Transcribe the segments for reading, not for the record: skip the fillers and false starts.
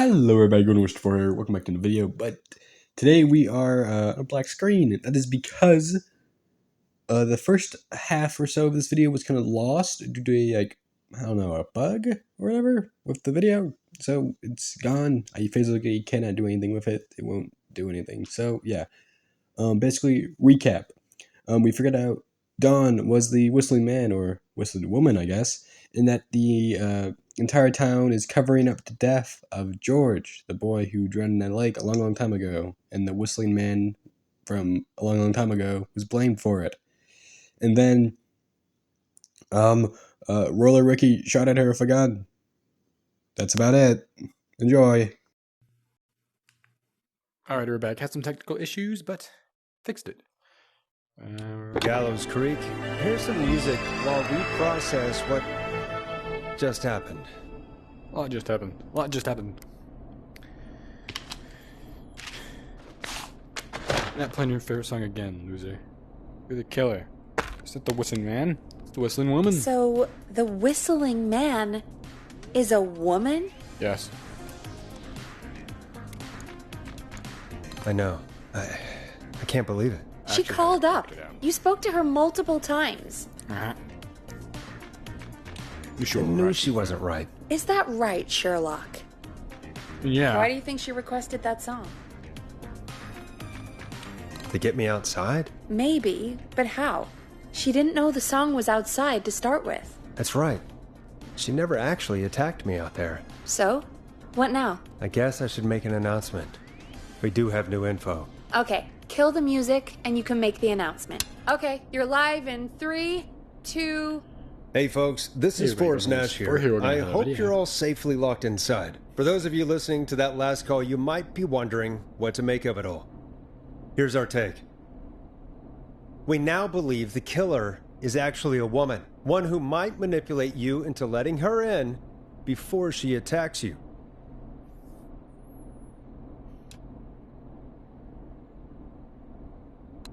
Hello everybody, GoldenWish4 here, welcome back to the video, but today we are on a black screen. That is because the first half or so of this video was kind of lost due to a bug or whatever with the video. So it's gone. I physically cannot do anything with it. It won't do anything. So yeah, basically recap. We figured out Dawn was the whistling man or whistling woman, I guess, and that the entire town is covering up the death of George, the boy who drowned in that lake a long time ago, and the whistling man from a long time ago was blamed for it. And then Roller Ricky shot at her with a gun. That's about it. Enjoy. Alright, we're back. Had some technical issues, but fixed it. Gallows Creek. Here's some music while we process what just happened. A lot just happened. Not playing your favorite song again, loser. You're the killer. Is it the whistling man? It's the whistling woman. So, the whistling man is a woman? Yes. I know. I can't believe it. She Actually, called I up. wrote it down. You spoke to her multiple times. You I sure knew right. she wasn't right. Is that right, Sherlock? Yeah. Why do you think she requested that song? To get me outside? Maybe, but how? She didn't know the song was outside to start with. That's right. She never actually attacked me out there. So, what now? I guess I should make an announcement. We do have new info. Okay, kill the music and you can make the announcement. Okay, you're live in 3, 2... Hey folks, this is Hey, Forrest wait, Nash we're here here. with I another hope video. you're all safely locked inside. For those of you listening to that last call, you might be wondering what to make of it all. Here's our take. We now believe the killer is actually a woman, one who might manipulate you into letting her in before she attacks you.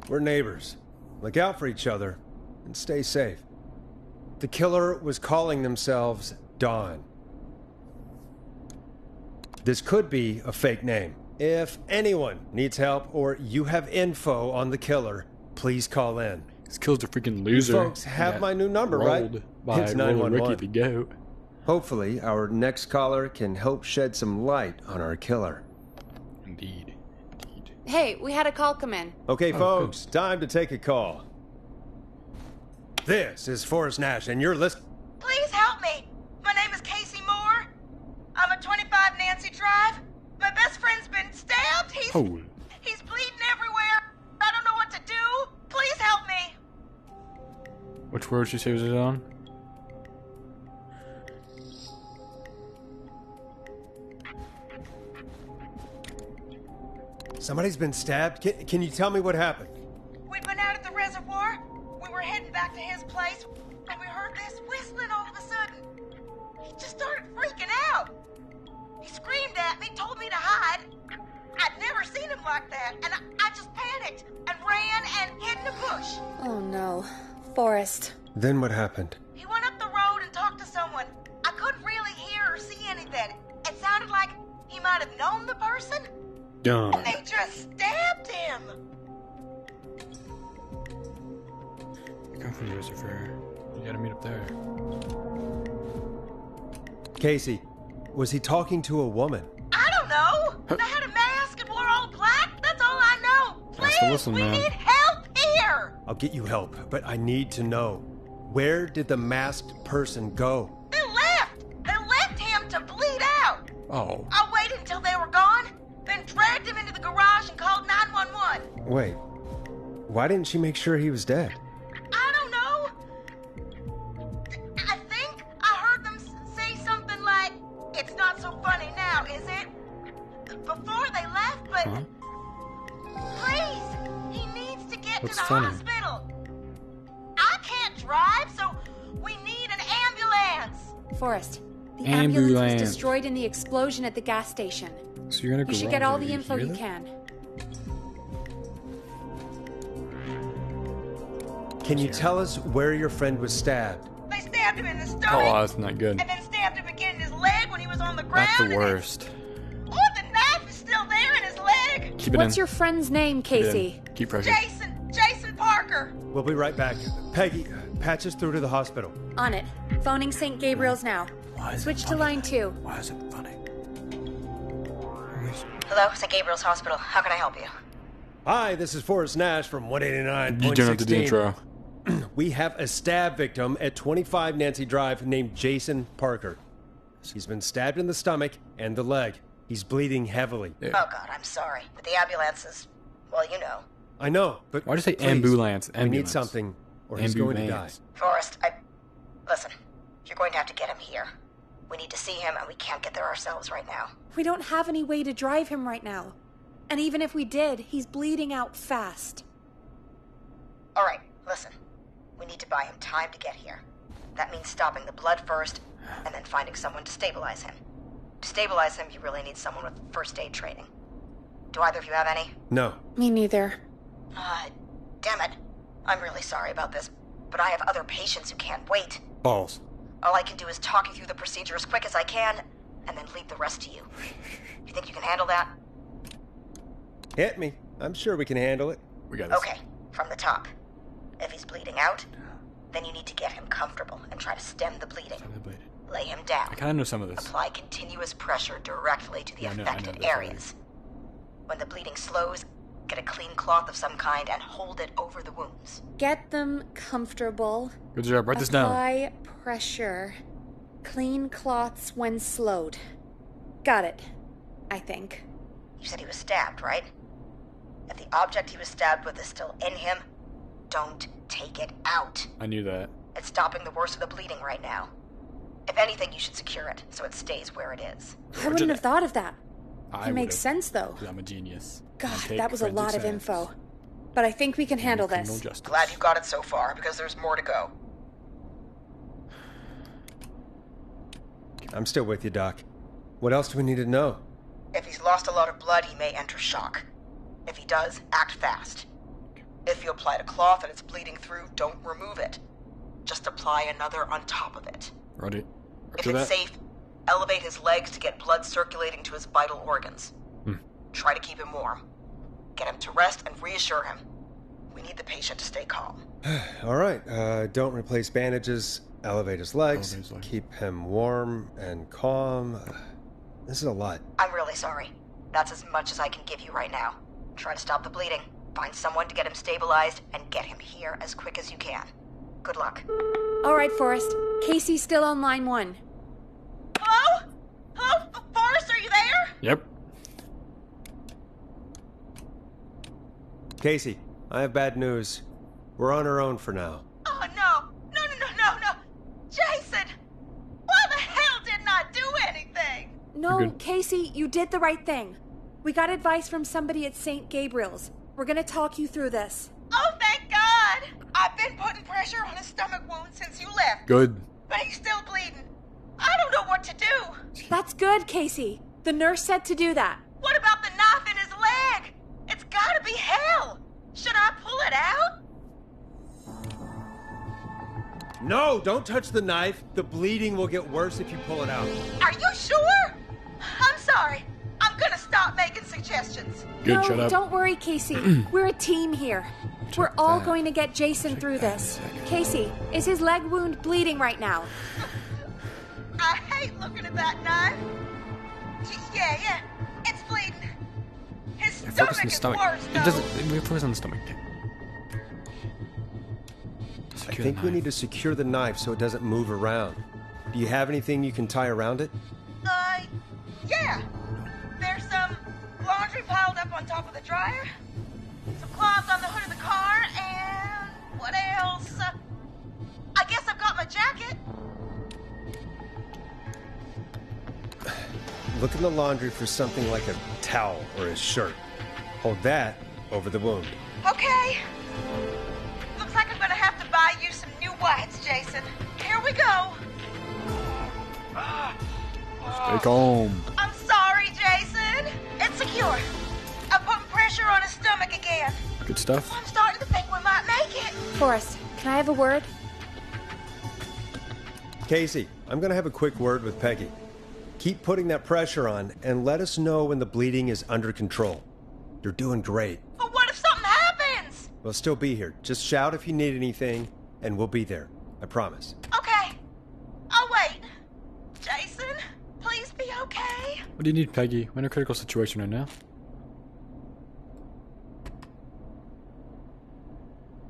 We're neighbors. Look out for each other and stay safe. The killer was calling themselves Dawn. This could be a fake name. If anyone needs help or you have info on the killer, please call in. This kill's a freaking You loser. folks have Got my new number, right? rolled By It's Roller 911. Ricky the goat. Hopefully, our next caller can help shed some light on our killer. Indeed. Hey, we had a call come in. Okay, Oh, folks, time to take a call. This is Forrest Nash, and you're listening. Please help me. My name is Casey Moore. I'm at 25 Nancy Drive. My best friend's been stabbed. He's Holy. bleeding everywhere. I don't know what to do. Please help me. Which word she say was it on? Somebody's been stabbed. Can you tell me what happened? We'd been out at the reservoir. We were heading back to his place, and we heard this whistling all of a sudden. He just started freaking out. He screamed at me, told me to hide. I'd never seen him like that, and I just panicked and ran and hid in a bush. Oh no. Forrest. Then what happened? He went up the road and talked to someone. I couldn't really hear or see anything. It sounded like he might have known the person. Dumb. And they just stabbed him. Come from Lucifer. You gotta meet up there. Casey, was he talking to a woman? I don't know. They had a mask and wore all black. That's all I know. That's the Please, whistle, we man. need help here. I'll get you help, but I need to know. Where did the masked person go? They left. They left him to bleed out. Oh. I waited until they were gone, then dragged him into the garage and called 911. Wait, why didn't she make sure he was dead? I don't know. I think I heard them say something like, "It's not so funny now, is it?" Before they left, but Huh? please, he needs to get What's to the funny? hospital. I can't drive, so we need an ambulance. Forrest. The ambulance was Ambulance. destroyed in the explosion at the gas station. So you're gonna You should garage get all it. the info hear you that? can. Can you tell us where your friend was stabbed? They stabbed him in the Oh, stomach, that's not good. and then stabbed him again in his leg when he was on the ground. That's the and then worst. Keep it What's in. your friend's name, Keep it in. Casey? Keep pressure. Jason Parker. We'll be right back. Peggy, patch us through to the hospital. On it. Phoning St. Gabriel's now. Why is it Switch to funny? line 2. Why is it funny? Hello, St. Gabriel's Hospital. How can I help you? Hi, this is Forrest Nash from 189.16. You don't have to do the intro. We have a stab victim at 25 Nancy Drive named Jason Parker. He's been stabbed in the stomach and the leg. He's bleeding heavily. Yeah. Oh, God, I'm sorry. But the ambulance is, well, you know. I know, but Why'd you say please, ambulance? We need Ambulance. something, or he's going to die. Ambulance. Forrest, listen, you're going to have to get him here. We need to see him, and we can't get there ourselves right now. We don't have any way to drive him right now. And even if we did, he's bleeding out fast. All right, listen. We need to buy him time to get here. That means stopping the blood first, and then finding someone to stabilize him. To stabilize him, you really need someone with first aid training. Do either of you have any? No. Me neither. Damn it. I'm really sorry about this, but I have other patients who can't wait. Balls. All I can do is talk you through the procedure as quick as I can, and then leave the rest to you. You think you can handle that? Hit me. I'm sure we can handle it. We got this. Okay, from the top. If he's bleeding out, then you need to get him comfortable and try to stem the bleeding. Lay him down. I kind of know some of this. Apply continuous pressure directly to the Yeah, I know affected this areas. When the bleeding slows, get a clean cloth of some kind and hold it over the wounds. Get them comfortable. Good job. Write this down. Apply pressure. Clean cloths when slowed. Got it. I think. You said he was stabbed, right? If the object he was stabbed with is still in him, don't take it out. I knew that. It's stopping the worst of the bleeding right now. If anything, you should secure it so it stays where it is. I wouldn't have thought of that. I It makes would've, sense, though. 'cause I'm a genius. God, I take that was a lot of forensic info. science But I think we can and handle criminal this. justice. Glad you got it so far, because there's more to go. I'm still with you, Doc. What else do we need to know? If he's lost a lot of blood, he may enter shock. If he does, act fast. If you applied a cloth and it's bleeding through, don't remove it. Just apply another on top of it. Ready? If Roger it's that. safe, elevate his legs to get blood circulating to his vital organs. Hmm. Try to keep him warm. Get him to rest and reassure him. We need the patient to stay calm. All right. Don't replace bandages. Elevate his legs. Elevate his legs. Keep him warm and calm. This is a lot. I'm really sorry. That's as much as I can give you right now. Try to stop the bleeding. Find someone to get him stabilized and get him here as quick as you can. Good luck. All right, Forrest. Casey's still on line 1. Hello? Hello? Forrest, are you there? Yep. Casey, I have bad news. We're on our own for now. Oh, no. No. Jason! Why the hell didn't I do anything? No, You're good. Casey, you did the right thing. We got advice from somebody at St. Gabriel's. We're gonna talk you through this. Oh, thank God! I've been putting pressure on his stomach wound since you left, Good. but he's still bleeding. I don't know what to do. That's good, Casey. The nurse said to do that. What about the knife in his leg? It's gotta be hell. Should I pull it out? No, don't touch the knife. The bleeding will get worse if you pull it out. Are you sure? I'm sorry. I'm gonna stop making suggestions. Good. No, Shut up. don't worry, Casey. We're a team here. We're all that. going to get Jason through this. Casey, is his leg wound bleeding right now? I hate looking at that knife. Yeah. It's bleeding. His Yeah, focus stomach on the is stomach. worse, It though. doesn't. We focus on the stomach. I think we need to secure the knife so it doesn't move around. Do you have anything you can tie around it? Yeah. There's some laundry piled up on top of the dryer, some cloths on the hood of the car, and what else? I guess I've got my jacket. Look in the laundry for something like a towel or a shirt. Hold that over the wound. Okay. Looks like I'm gonna have to buy you some new whites, Jason. Here we go. Stay calm. I'm sorry, Jason. It's secure. I'm putting pressure on his stomach again. Good stuff. I'm starting to think we might make it. Forrest, can I have a word? Casey, I'm going to have a quick word with Peggy. Keep putting that pressure on and let us know when the bleeding is under control. You're doing great. But what if something happens? We'll still be here. Just shout if you need anything, and we'll be there. I promise. Okay. I'll wait. Jason, please be okay. What do you need, Peggy? We're in a critical situation right now.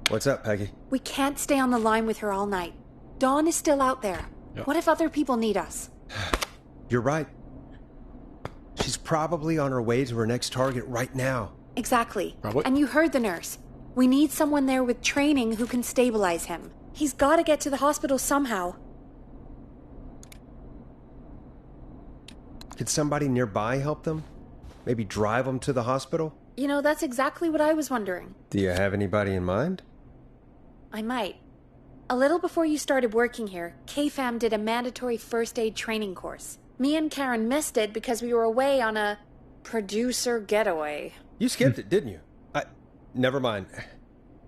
What's up, Peggy? We can't stay on the line with her all night. Dawn is still out there. Yep. What if other people need us? You're right. She's probably on her way to her next target right now. Exactly. Probably. And you heard the nurse. We need someone there with training who can stabilize him. He's got to get to the hospital somehow. Could somebody nearby help them? Maybe drive them to the hospital? You know, that's exactly what I was wondering. Do you have anybody in mind? I might. A little before you started working here, KFAM did a mandatory first aid training course. Me and Karen missed it because we were away on a producer getaway. You skipped it, didn't you? Never mind.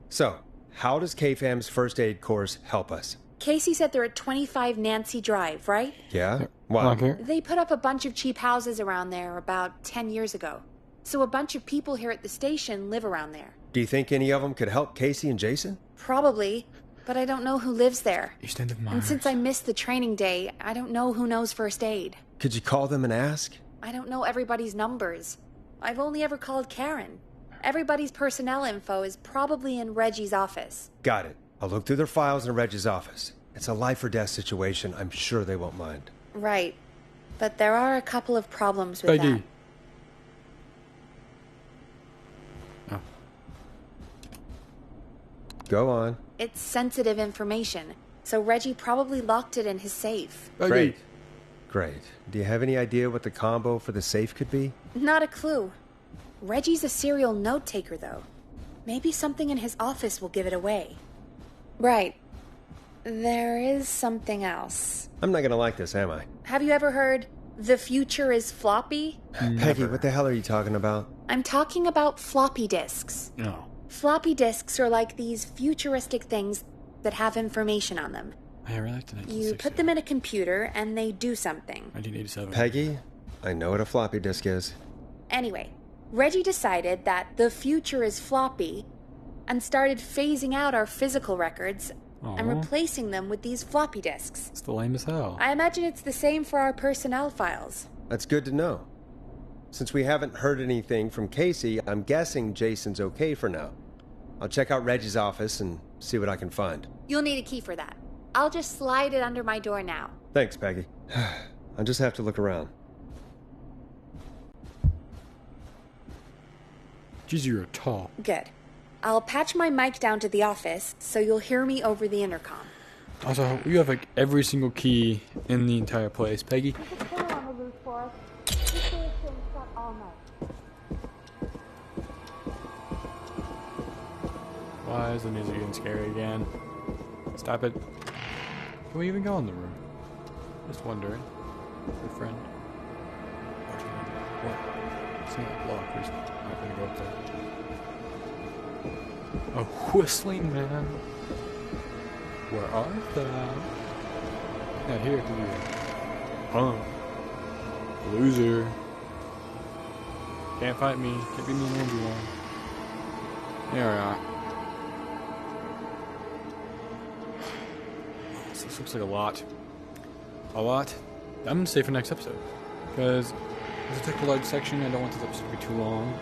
So, how does KFAM's first aid course help us? Casey said they're at 25 Nancy Drive, right? Yeah? Wow. Okay. They put up a bunch of cheap houses around there about 10 years ago. So a bunch of people here at the station live around there. Do you think any of them could help Casey and Jason? Probably, but I don't know who lives there. East End of Mars. And since I missed the training day, I don't know who knows first aid. Could you call them and ask? I don't know everybody's numbers. I've only ever called Karen. Everybody's personnel info is probably in Reggie's office. Got it. I'll look through their files in Reggie's office. It's a life or death situation. I'm sure they won't mind. Right. But there are a couple of problems with Peggy. that. Oh. Go on. It's sensitive information, so Reggie probably locked it in his safe. Peggy. Great. Great. Do you have any idea what the combo for the safe could be? Not a clue. Reggie's a serial note taker, though. Maybe something in his office will give it away. Right. There is something else. I'm not gonna like this, am I? Have you ever heard, the future is floppy? Peggy, what the hell are you talking about? I'm talking about floppy disks. No. Floppy disks are like these futuristic things that have information on them. I really like the 1960s. You put them in a computer and they do something. 1987. Peggy, I know what a floppy disk is. Anyway, Reggie decided that the future is floppy and started phasing out our physical records and Aw. replacing them with these floppy disks. It's the lame as hell. I imagine it's the same for our personnel files. That's good to know. Since we haven't heard anything from Casey, I'm guessing Jason's okay for now. I'll check out Reggie's office and see what I can find. You'll need a key for that. I'll just slide it under my door now. Thanks, Peggy. I'll just have to look around. Jeez, you're tall. Good. I'll patch my mic down to the office so you'll hear me over the intercom. Also, you have like every single key in the entire place, Peggy. Why is the music getting scary again? Stop it. Can we even go in the room? Just wondering. Your friend. What? It's not locked. We're just not gonna go up there. A whistling man. Where art thou? Not here, do you? Huh? Loser. Can't fight me. Can't be me and Andrew one. There we are. This looks like a lot. A lot. I'm gonna stay for next episode. Because this is a large section. I don't want this episode to be too long.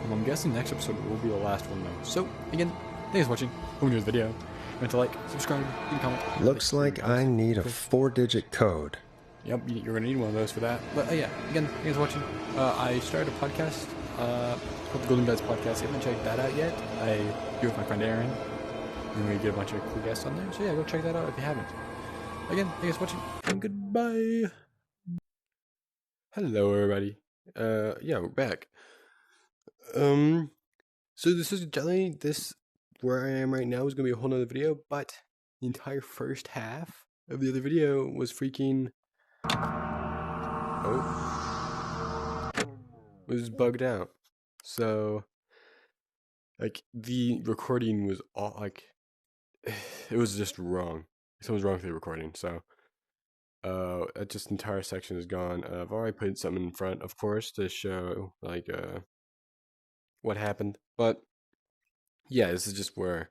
I'm guessing next episode will be the last one though. So, again, thanks for watching. Hope you enjoyed this video. Remember to like, subscribe, leave a comment. Looks like I need a 4-digit code. Yep, you're gonna need one of those for that. But yeah, again, thanks for watching. I started a podcast called the Golden Beds Podcast. If you haven't checked that out yet, I do with my friend Aaron. And we get a bunch of cool guests on there. So yeah, go check that out if you haven't. Again, thanks for watching, and goodbye. Hello, everybody. Yeah, we're back. So this is generally where I am right now is gonna be a whole nother video, but the entire first half of the other video was freaking was bugged out. So like the recording was all like it was just wrong. Something was wrong with the recording, so that just entire section is gone. I've already put something in front, of course, to show like what happened. But yeah, this is just where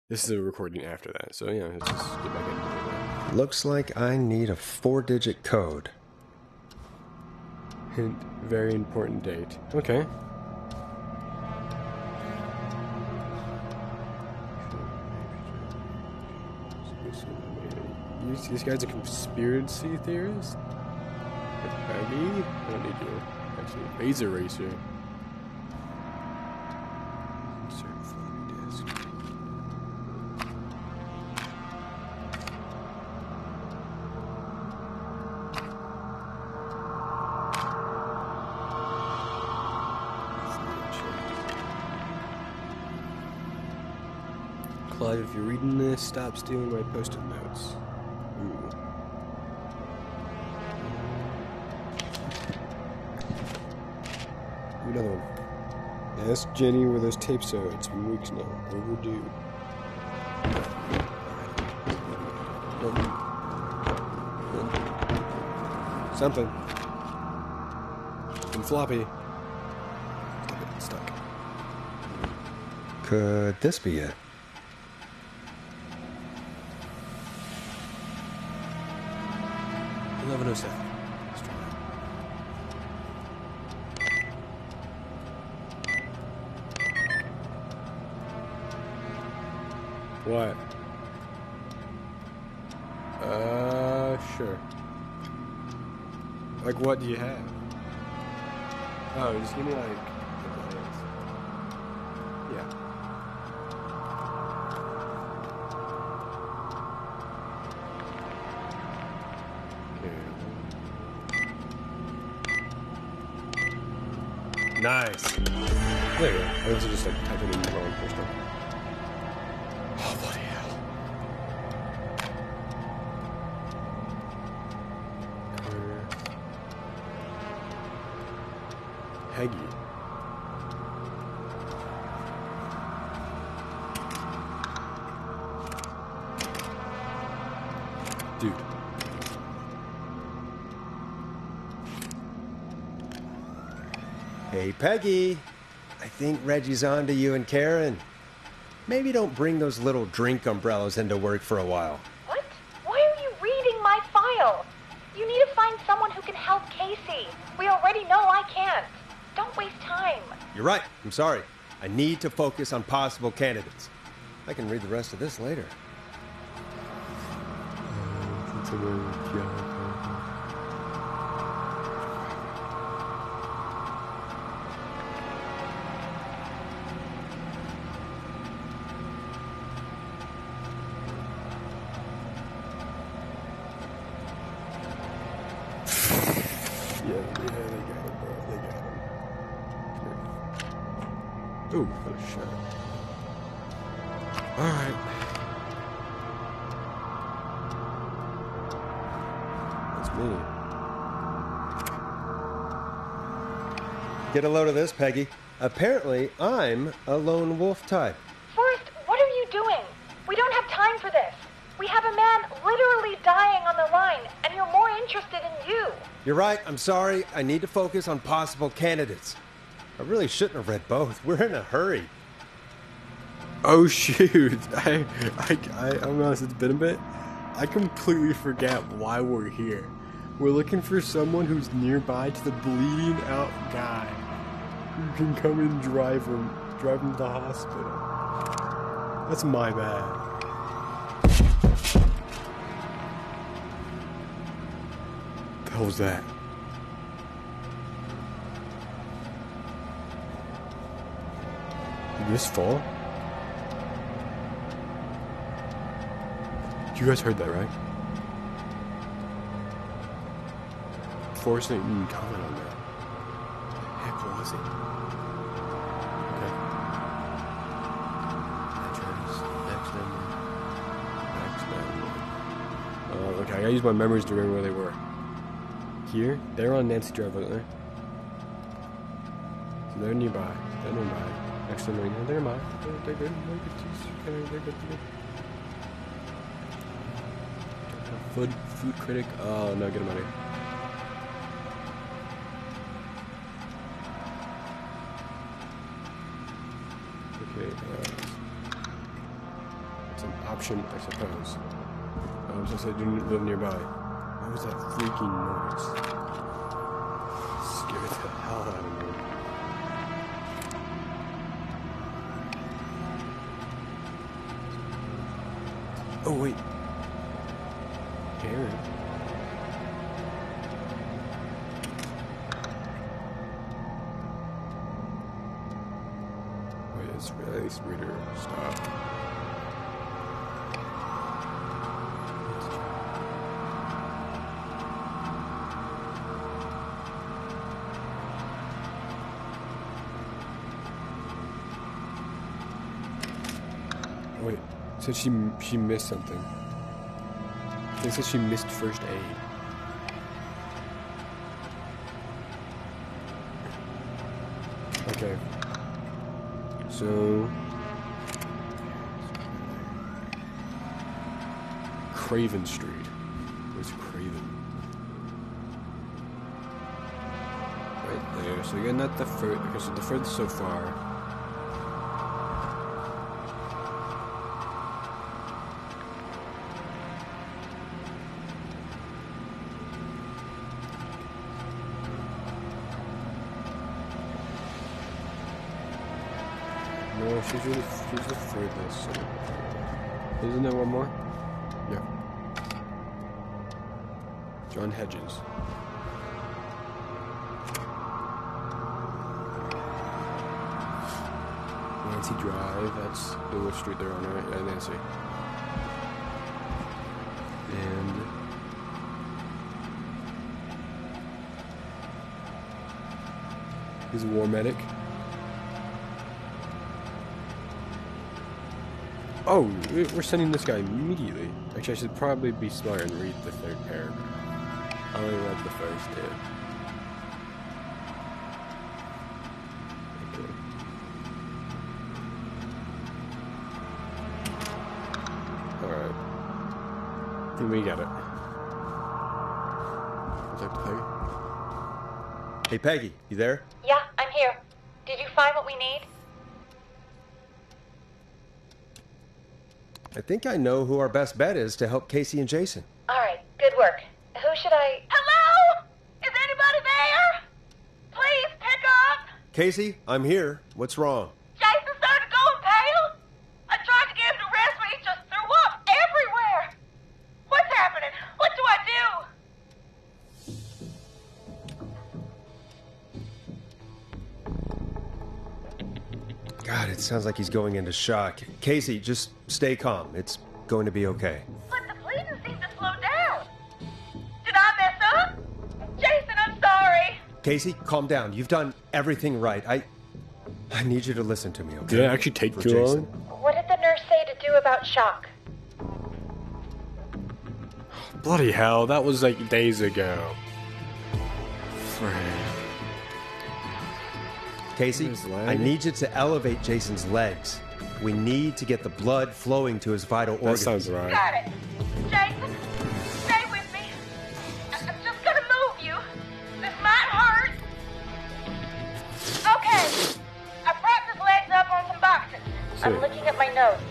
this is a recording after that. So yeah, let's just get back into it. Looks like I need a 4-digit code. Hint, very important date. Okay. This guy's a conspiracy theorist? Peggy? I don't need you. Actually, Laser Racer. Insert floppy disk. Clive, if you're reading this, stop stealing my post-it notes. Ooh. Another one. Ask Jenny where those tapes are. It's been weeks now. Overdue. Something. And floppy. It's stuck. Could this be it? 1107. Let's try that. What? Sure. Like, what do you have? Oh, just give me, like, yeah. Nice. There you go. I was just, like, typing in the wrong pistol. Oh, bloody hell. Peggy. Dude. Hey, Peggy. I think Reggie's on to you and Karen. Maybe don't bring those little drink umbrellas into work for a while. What? Why are you reading my file? You need to find someone who can help Casey. We already know I can't. Don't waste time. You're right. I'm sorry. I need to focus on possible candidates. I can read the rest of this later. Yeah, they got him, bro. They got him. Ooh, what a shot. Alright. That's me. Get a load of this, Peggy. Apparently, I'm a lone wolf type. Forrest, what are you doing? We don't have time for this. We have a man literally dying on the line, and you're more interested in you. You're right. I'm sorry. I need to focus on possible candidates. I really shouldn't have read both. We're in a hurry. Oh shoot! I'm honest, it's been a bit. I completely forgot why we're here. We're looking for someone who's nearby to the bleeding out guy who can come and drive him to the hospital. That's my bad. The hell was that? Did this fall? You guys heard that, right? Forrest didn't even comment on that. What the heck was it? Okay. Okay, I gotta use my memories to remember where they were. Here? They're on Nancy Drive, aren't they? So they're nearby. They're nearby. Next to the marina. They're nearby. They're good. They're good to me. Food critic. Oh no, get him out of here. It's an option, I suppose. So I said do live nearby. What was that freaking noise? Scared the hell out of me. Oh wait. Aaron. Wait, it's really reader. Stop. Wait, it said she missed something. It said she missed first aid. Okay. So Craven Street. Where's Craven? Right there. So you're not the first. Okay, so the furthest so far. No, she's the furthest. So. Isn't there one more? Yeah. John Hedges. Nancy Drive, that's the street they're on, right? Yeah, Nancy. And he's a war medic. Oh, we're sending this guy immediately. Actually, I should probably be smart and read the third paragraph. I only read the first two. Okay. Alright. I think we got it. Talk to Peggy. Hey, Peggy, you there? Yeah, I'm here. Did you find what we need? I think I know who our best bet is to help Casey and Jason. All right, good work. Who should I... Hello? Is anybody there? Please pick up. Casey, I'm here. What's wrong? Jason started going pale. I tried to get him to rest, but he just threw up everywhere. What's happening? What do I do? God, it sounds like he's going into shock. Casey, just stay calm. It's going to be okay. But the bleeding seemed to slow down. Did I mess up? Jason, I'm sorry. Casey, calm down. You've done everything right. I need you to listen to me, okay? Did it actually take For too Jason. long? What did the nurse say to do about shock? Bloody hell, that was like days ago. Frick. Casey, His leg? I need you to elevate Jason's legs. We need to get the blood flowing to his vital That organs. sounds right. Got it. Jason, stay with me. I'm just gonna move you. This might hurt. Okay. I propped his legs up on some boxes. I'm Sick. looking at my notes.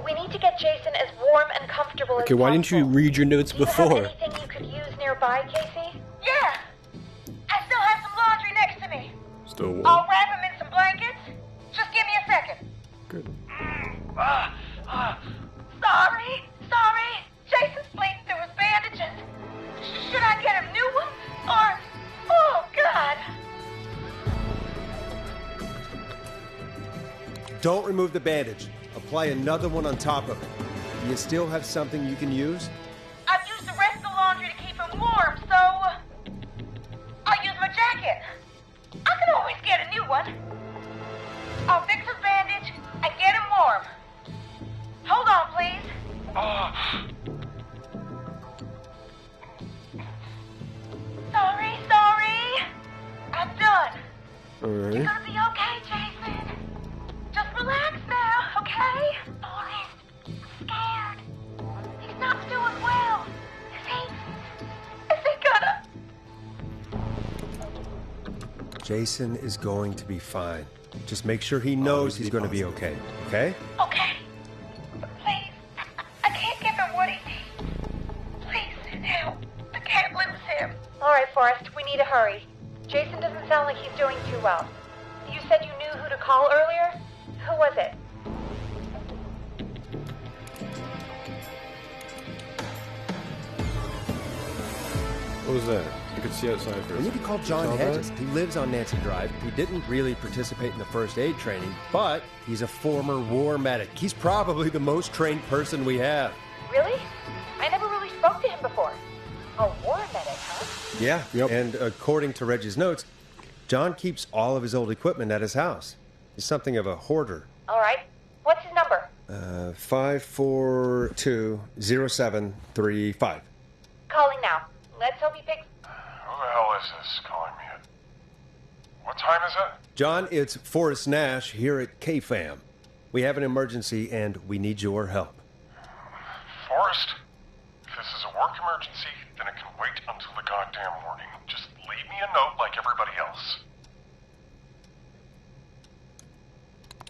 We need to get Jason as warm and comfortable as Okay, why didn't you possible. read your notes Do you have before? anything you could use nearby, Casey? Yeah. I still have some laundry next to me. Still warm. I'll wrap him in some blankets. Just give me a second. Good. Sorry. Jason's bleeding through his bandages. Should I get him new ones? Or... Oh, God. Don't remove the bandage. Apply another one on top of it. Do you still have something you can use? I've used the rest of the laundry to keep him warm, so... I'll use my jacket. I can always get a new one. I'll fix his bandage and get him warm. Hold on, please. Sorry. I'm done. Alright. You're gonna be okay, Jason. Just relax now, okay? Forrest, I'm scared. He's not doing well. Is he gonna... Jason is going to be fine. Just make sure he knows he's going to be okay, okay? Okay. But please, I can't give him what he needs. Please, help. I can't lose him. All right, Forrest, we need to hurry. Jason doesn't sound like he's doing too well. You said you knew who to call earlier? Who was it? What was that? I could see outside first. We need to call John Saw Hedges. that? He lives on Nancy Drive. He didn't really participate in the first aid training, but he's a former war medic. He's probably the most trained person we have. Really? I never really spoke to him before. A war medic, huh? Yeah. Yep. And according to Reggie's notes, John keeps all of his old equipment at his house. He's something of a hoarder. All right. What's his number? 5420735. Calling now. Let's hope he picks... Who the hell is this calling me at? What time is it? John, it's Forrest Nash here at KFAM. We have an emergency and we need your help. Forrest? If this is a work emergency, then it can wait until the goddamn morning. Just leave me a note like everybody else.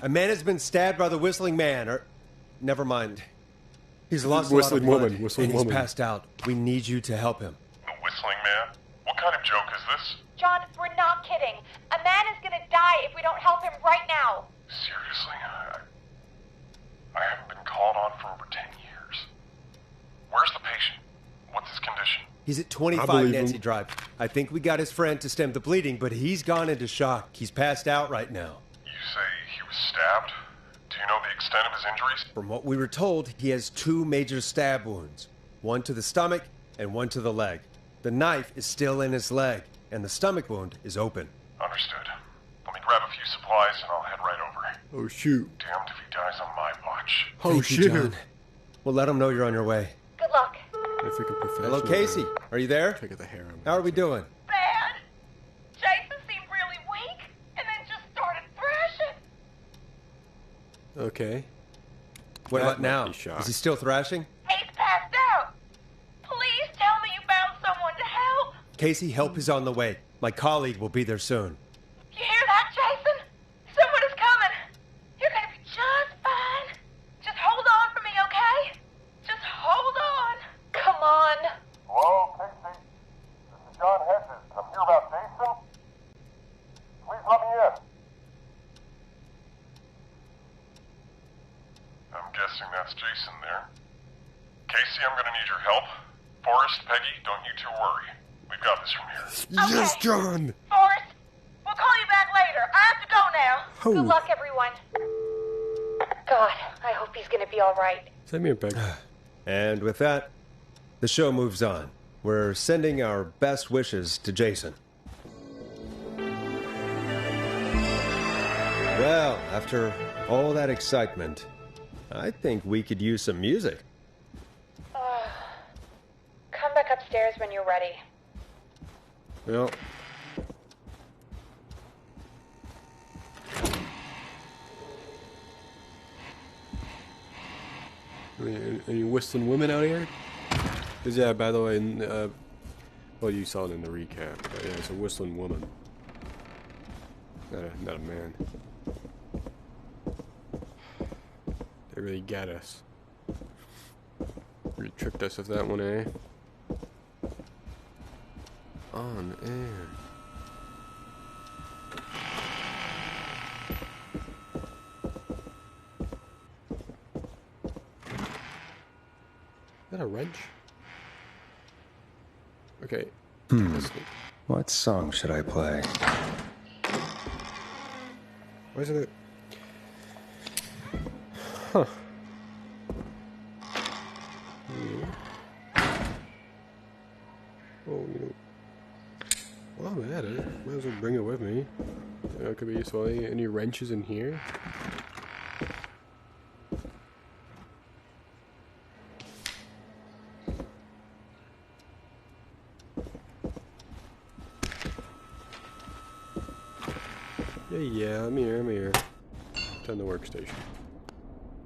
A man has been stabbed by the Whistling Man, or... Never mind. He's lost Whistling a lot of blood, woman, whistling and he's woman. passed out. We need you to help him. The Whistling Man? What kind of joke is this? John, we're not kidding. A man is gonna die if we don't help him right now. Seriously? I haven't been called on for over 10 years. Where's the patient? What's his condition? He's at I 25 believe Nancy him. Drive. I think we got his friend to stem the bleeding, but he's gone into shock. He's passed out right now. You say he was stabbed? Do you know the extent of his injuries? From what we were told, he has 2 major stab wounds. One to the stomach and one to the leg. The knife is still in his leg, and the stomach wound is open. Understood. Let me grab a few supplies and I'll head right over. Oh shoot. Damned if he dies on my watch. Oh Thank you, shoot. John. We'll let him know you're on your way. Good luck. I think I'm professional. Hello, Casey. Are you there? Check out the hair. How are we doing? Bad. Jason seemed really weak, and then just started thrashing. Okay. What That about might now? be shock. Is he still thrashing? He's passed out. Please tell me you found someone to help. Casey, help is on the way. My colleague will be there soon. You hear that, Jason? Someone is coming. You're gonna be just fine. Just hold on for me, okay? Just hold on. Come on. Hello, Casey. This is John Hedges. I'm here about Jason. Please let me in. I'm guessing that's Jason there. Casey, I'm gonna need your help. Forrest, Peggy, don't you two worry. We've got this from here. Yes, Okay. John. Forrest, we'll call you back later. I have to go now. Oh. Good luck, everyone. God, I hope he's gonna be all right. Send me a pic. And with that, the show moves on. We're sending our best wishes to Jason. Well, after all that excitement, I think we could use some music. Come back upstairs when you're ready. Well. Any whistling women out here? Cause yeah, by the way, well, you saw it in the recap. But yeah, it's a whistling woman, not a man. They really got us. Really tricked us with that one, eh? On air. Is that a wrench? Okay. Listening. What song should I play? Why is it? Huh. Oh, you know. Well, I'm at it. Might as well bring it with me. It could be useful. Any wrenches in here? Yeah, I'm here. Turn the workstation.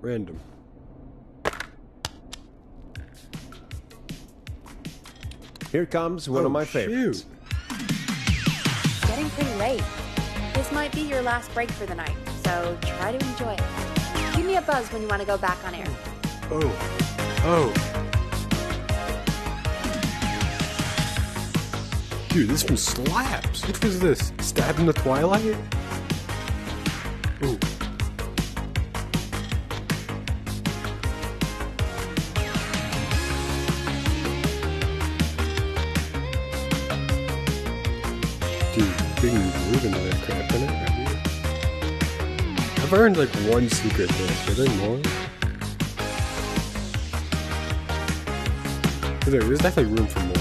Random. Here comes one of my favorites. Getting pretty late. His This might be your last break for the night, so try to enjoy it. Give me a buzz when you want to go back on air. Oh. Dude, this one slaps. Which was this? Stabbed in the Twilight? Ooh. Dude, big move into that crap in it right here. I've earned like one secret list. Are there more? There's definitely room for more.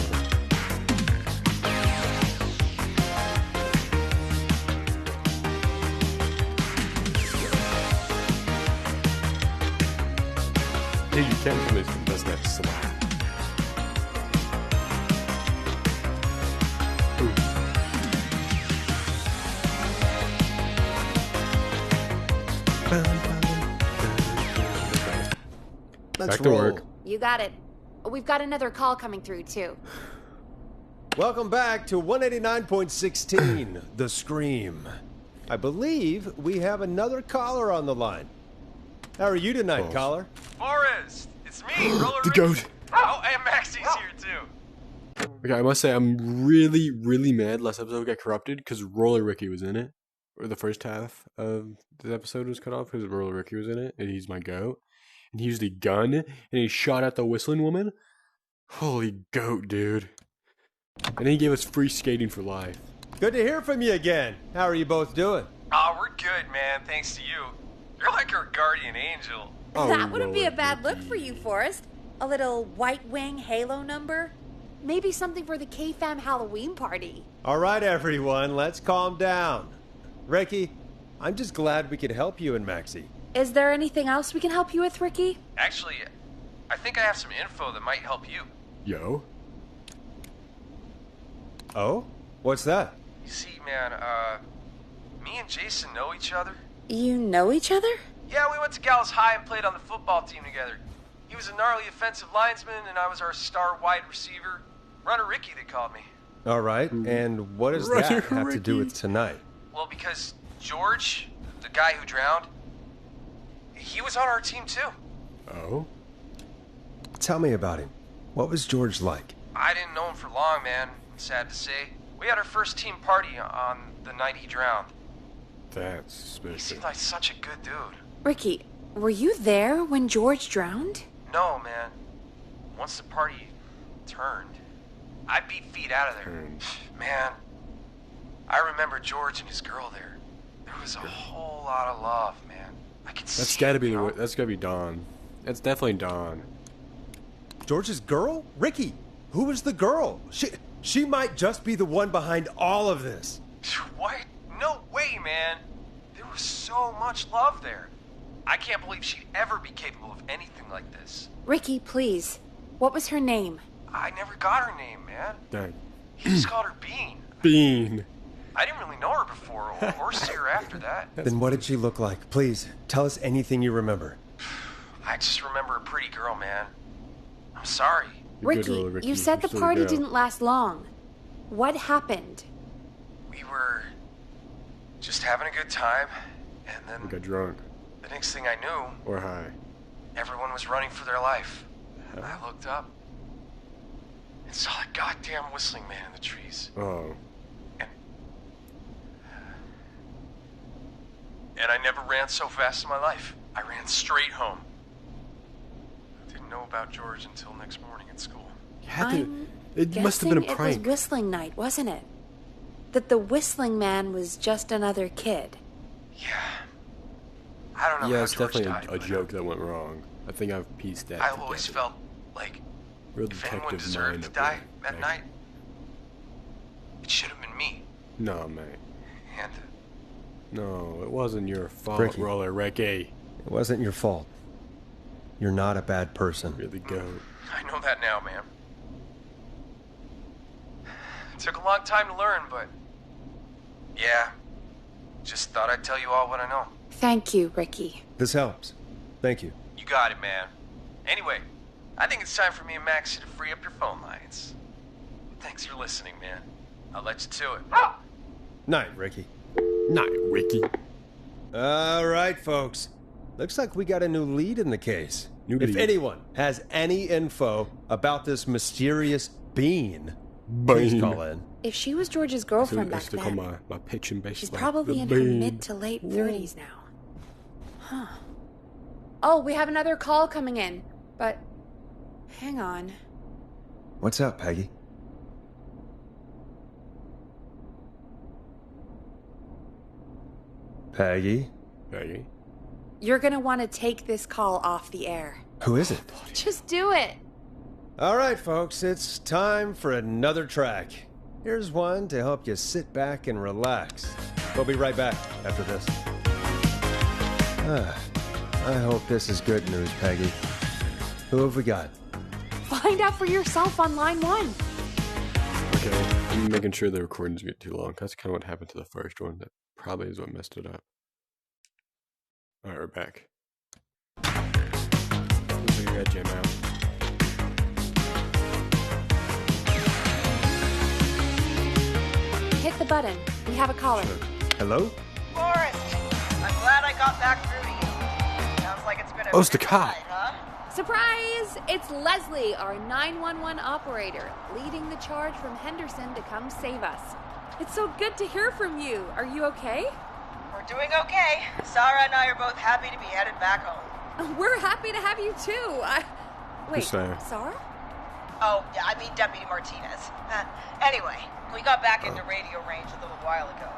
Dude, you can't tell me this doesn't have to slap. Let's Back to roll. work. You got it. We've got another call coming through, too. Welcome back to 189.16, The Scream. I believe we have another caller on the line. How are you tonight, caller? Forrest, it's me, Roller The Ricky. goat. Oh, and Maxie's here too. Okay, I must say I'm really, really mad last episode got corrupted because Roller Ricky was in it. Or the first half of the episode was cut off because Roller Ricky was in it, and he's my goat. And he used a gun, and he shot at the whistling woman. Holy goat, dude. And then he gave us free skating for life. Good to hear from you again. How are you both doing? Oh, we're good, man. Thanks to you. You're like our guardian angel. Oh, That wouldn't be a Roller bad look Ricky. for you, Forrest. A little White Wing Halo number? Maybe something for the K-Fam Halloween party. All right, everyone, let's calm down. Ricky, I'm just glad we could help you and Maxie. Is there anything else we can help you with, Ricky? Actually, I think I have some info that might help you. Yo. Oh? What's that? You see, man, me and Jason know each other. You know each other? Yeah, we went to Gallows High and played on the football team together. He was a gnarly offensive linesman, and I was our star wide receiver. Runner Ricky, they called me. All right, and what does Roger that have to do Ricky. with tonight? Well, because George, the guy who drowned, he was on our team too. Oh? Tell me about him. What was George like? I didn't know him for long, man. Sad to say. We had our first team party on the night he drowned. That's He suspicious. seemed like such a good dude. Ricky, were you there when George drowned? No, man. Once the party turned, I beat feet out of there. Turned. Man, I remember George and his girl there. There was a whole lot of love, man. I could see That's gotta it, be you know? that's gotta be Dawn. That's definitely Dawn. George's girl? Ricky, who was the girl? She might just be the one behind all of this. What? No way, man. There was so much love there. I can't believe she'd ever be capable of anything like this. Ricky, please. What was her name? I never got her name, man. Dang. He just called her Bean. Bean. I didn't really know her before or see her after that. Then what did she look like? Please, tell us anything you remember. I just remember a pretty girl, man. I'm sorry. You're good, Ricky, Roller Ricky. you said You're the still party good. didn't last long. What happened? We were just having a good time, and We then got drunk. the next thing I knew, Or high. everyone was running for their life. I looked up and saw that goddamn whistling man in the trees. Oh. And I never ran so fast in my life. I ran straight home. Didn't know about George until next morning at school. You had to, I'm it must have been a guessing prank. It was whistling night, wasn't it? That the whistling man was just another kid. Yeah. I don't know Yeah, how it's George definitely died, a but joke that went wrong. I think I've pieced that I together. always felt like Real if anyone detective deserved mind to up die there. that night, it should have been me. No, mate. And No, it wasn't your fault, Ricky. Roller Ricky. It wasn't your fault. You're not a bad person. You're the goat. I know that now, man. It took a long time to learn, but yeah, just thought I'd tell you all what I know. Thank you, Ricky. This helps. Thank you. You got it, man. Anyway, I think it's time for me and Maxie to free up your phone lines. Thanks for listening, man. I'll let you to it. Night, Ricky. Not Ricky. All right, folks. Looks like we got a new lead in the case. If anyone has any info about this mysterious being, please call in. If she was George's girlfriend I back still call then, my pitching based. she's like probably the in her bean. mid to late 30s now. Huh. Oh, we have another call coming in, but hang on. What's up, Peggy? Peggy? Peggy. You're gonna want to take this call off the air. Who is it? Just do it. All right, folks, it's time for another track. Here's one to help you sit back and relax. We'll be right back after this. I hope this is good news, Peggy. Who have we got? Find out for yourself on line 1. Okay, I'm making sure the recordings get too long. That's kind of what happened to the first one. That probably is what messed it up. Alright, we're back. Looks like I got jam out. Hit the button. We have a caller. Hello? Forrest, I'm glad I got back through to you. Sounds like it's been a Oh, it's the busy cop. night, huh? Surprise! It's Leslie, our 911 operator, leading the charge from Henderson to come save us. It's so good to hear from you. Are you okay? We're doing okay. Sarah and I are both happy to be headed back home. We're happy to have you too. Wait, Who's Sarah? Sarah? Oh, yeah, I mean Deputy Martinez. Anyway, we got back into radio range a little while ago.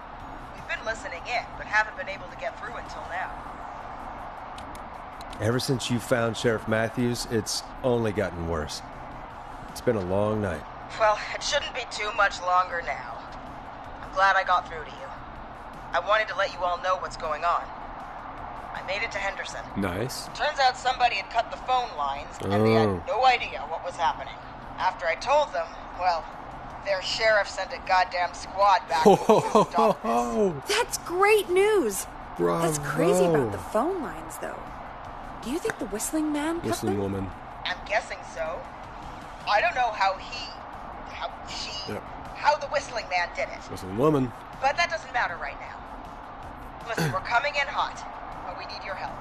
We've been listening in, but haven't been able to get through until now. Ever since you found Sheriff Matthews, it's only gotten worse. It's been a long night. Well, it shouldn't be too much longer now. I'm glad I got through to you. I wanted to let you all know what's going on. I made it to Henderson. Nice. Turns out somebody had cut the phone lines, and they had no idea what was happening. After I told them, well, their sheriff sent a goddamn squad back to the stop this. Oh, That's great news. bravo. That's crazy about the phone lines, though. Do you think the whistling man cut Whistling them? woman. I'm guessing so. I don't know how the whistling man did it. Whistling woman. But that doesn't matter right now. Listen, we're coming in hot, but we need your help.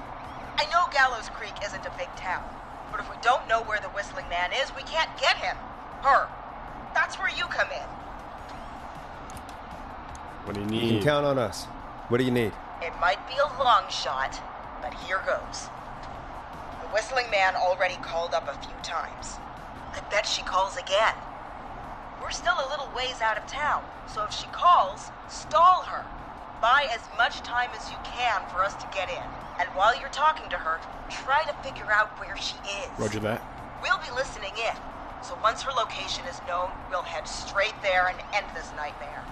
I know Gallows Creek isn't a big town, but if we don't know where the whistling man is, we can't get him. Her. That's where you come in. What do you You need? can count on us. What do you need? It might be a long shot, but here goes. The whistling man already called up a few times. I bet she calls again. We're still a little ways out of town, so if she calls, stall her. Buy as much time as you can for us to get in. And while you're talking to her, try to figure out where she is. Roger that. We'll be listening in, so once her location is known, we'll head straight there and end this nightmare.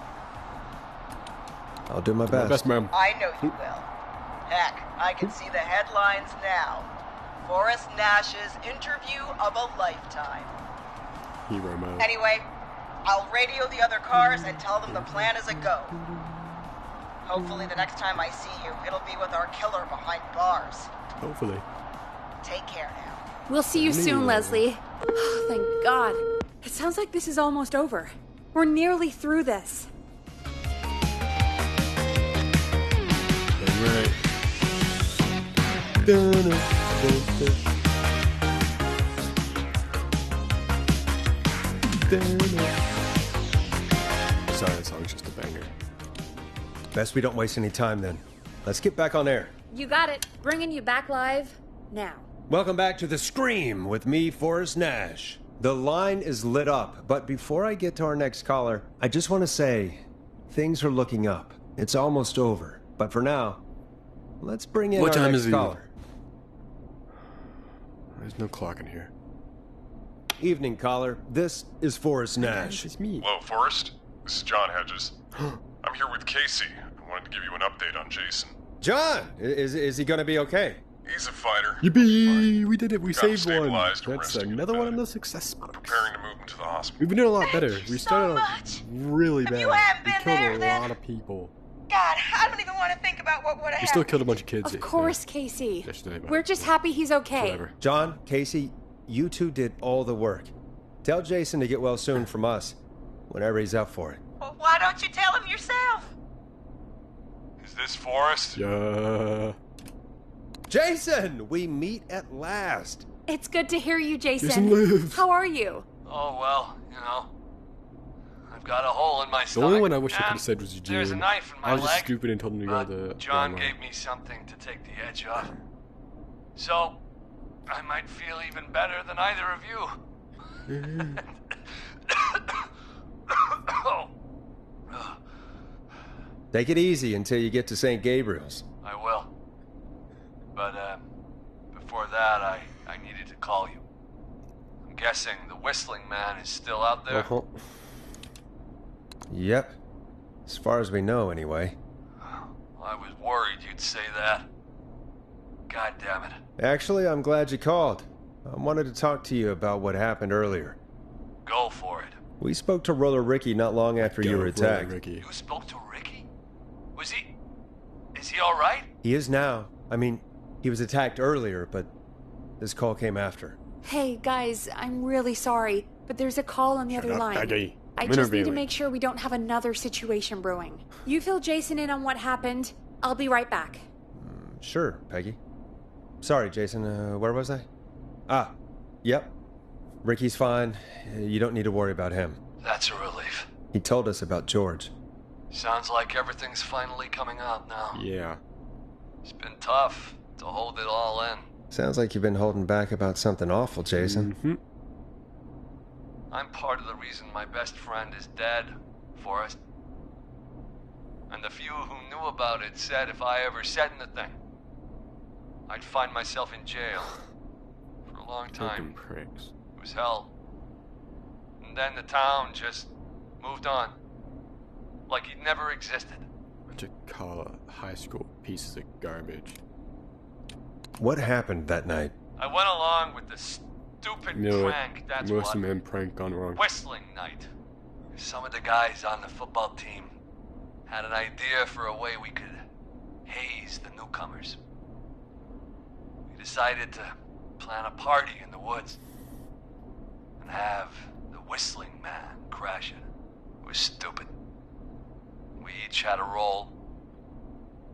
I'll do my My best. best, ma'am. I know you will. Heck, I can see the headlines now. Forrest Nash's interview of a lifetime. Hero mode. Anyway, I'll radio the other cars and tell them the plan is a go. Hopefully the next time I see you, it'll be with our killer behind bars. Hopefully. Take care now. We'll see you soon, Yeah. Leslie. Oh, thank God. It sounds like this is almost over. We're nearly through this. Right. Sorry, that song's just a banger. Best we don't waste any time then. Let's get back on air. You got it. Bringing you back live now. Welcome back to The Scream with me, Forrest Nash. The line is lit up, but before I get to our next caller, I just want to say things are looking up. It's almost over, but for now, let's bring in What our time next is it? caller. There's no clock in here. Evening, caller. This is Forrest Nash. It's me. Hello, Forrest. This is John Hedges. I'm here with Casey. I wanted to give you an update on Jason. John, is he going to be okay? He's a fighter. Yippee! We did it. We Got him saved one. stabilized and That's resting in another the one of bed. those success spots. Preparing to move him to the hospital. We've been doing a lot better. Thank you We so started off much. really If bad. you hadn't We been killed there, a then- lot of people. God, I don't even want to think about what would have We still happened. killed a bunch of kids. Of course, Casey. Yesterday, but- We're just happy he's okay. Whatever. John, Casey, you two did all the work. Tell Jason to get well soon from us, whenever he's up for it. Well, why don't you tell him yourself? Is this Forrest? Yeah. Jason, we meet at last. It's good to hear you, Jason. Jason lives. How are you? Oh, well, you know. I've got a hole in my The stomach. only one I wish I could and have said was Eugene. There's a knife in my I was just leg. stupid and told him to go to the. John wrong gave me something to take the edge off. So, I might feel even better than either of you. Oh. Take it easy until you get to St. Gabriel's. I will. But, before that, I needed to call you. I'm guessing the Whistling Man is still out there? Uh-huh. Yep. As far as we know, anyway. I was worried you'd say that. God damn it. Actually, I'm glad you called. I wanted to talk to you about what happened earlier. Go for it. We spoke to Roller Ricky not long after you Go, were Roller attacked. Ricky. You spoke to Ricky? Was he... Is he alright? He is now. I mean, he was attacked earlier, but this call came after. Hey, guys, I'm really sorry, but there's a call on the other up, line. Peggy. I I'm just need to interviewing. make sure we don't have another situation brewing. You fill Jason in on what happened. I'll be right back. Sure, Peggy. Sorry, Jason, where was I? Yep. Ricky's fine. You don't need to worry about him. That's a relief. He told us about George. Sounds like everything's finally coming out now. Yeah. It's been tough to hold it all in. Sounds like you've been holding back about something awful, Jason. Mm-hmm. I'm part of the reason my best friend is dead, Forrest. And the few who knew about it said if I ever said anything, I'd find myself in jail. For a long Fucking time. pricks. It was hell. And then the town just moved on. Like he'd never existed. Bunch of high school pieces of garbage. What happened that night? I went along with the stupid You know what? prank, that's Most what. of them prank gone wrong. Whistling night. Some of the guys on the football team had an idea for a way we could haze the newcomers. We decided to plan a party in the woods and have the Whistling Man crash it. It was stupid. We each had a role.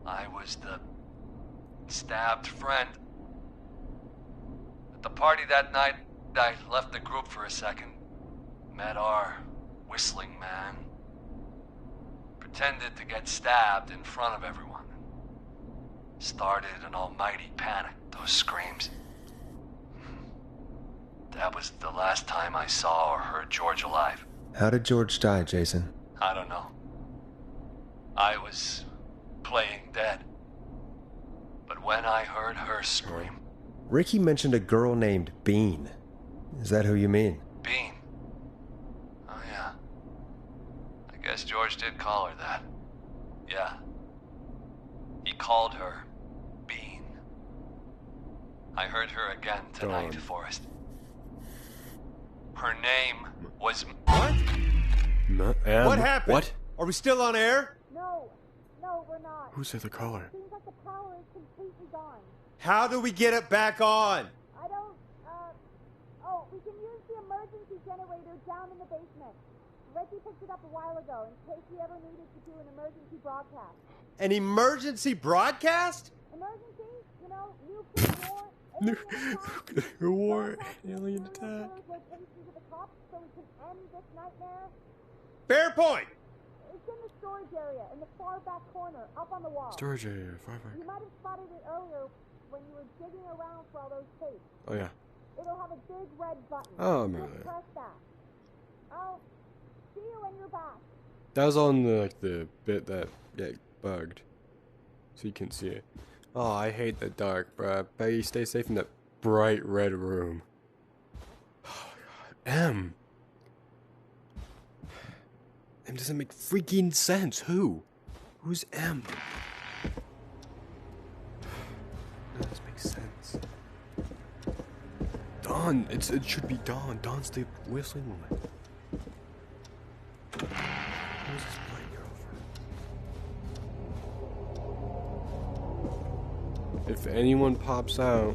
I was the stabbed friend. At the party that night, I left the group for a second. Met our Whistling Man. Pretended to get stabbed in front of everyone. Started an almighty panic, those screams. That was the last time I saw or heard George alive. How did George die, Jason? I don't know. I was playing dead. But when I heard her scream, Ricky mentioned a girl named Bean. Is that who you mean? Bean. Oh yeah. I guess George did call her that. Yeah. He called her Bean. I heard her again tonight, Gone. Forrest. Her name was... What? What What? happened? What? Are we still on air? No, we're not. Who said the caller? Seems like the power is completely gone. How do we get it back on? I don't, oh, we can use the emergency generator down in the basement. Ricky picked it up a while ago in case we ever needed to do an emergency broadcast. An emergency broadcast? Emergency? You know, nuclear war, alien attack. War, Broadcast alien the attack. location to the cops so we can end this nightmare. Fair point. It's in the storage area in the far back corner, up on the wall. Storage area, firework. You might have spotted it earlier when you were digging around for all those tapes. Oh yeah. It'll have a big red button. Oh, I remember Just that. press that. I'll see you when you're back. That was on the bit that get bugged, so you can see it. Oh, I hate the dark, bruh. Peggy, stay safe in that bright red room. Oh my god, M. M doesn't make freaking sense. Who? Who's M? None of this makes sense. Dawn. It should be Dawn. Dawn's the whistling woman. Who's this black girl from? If anyone pops out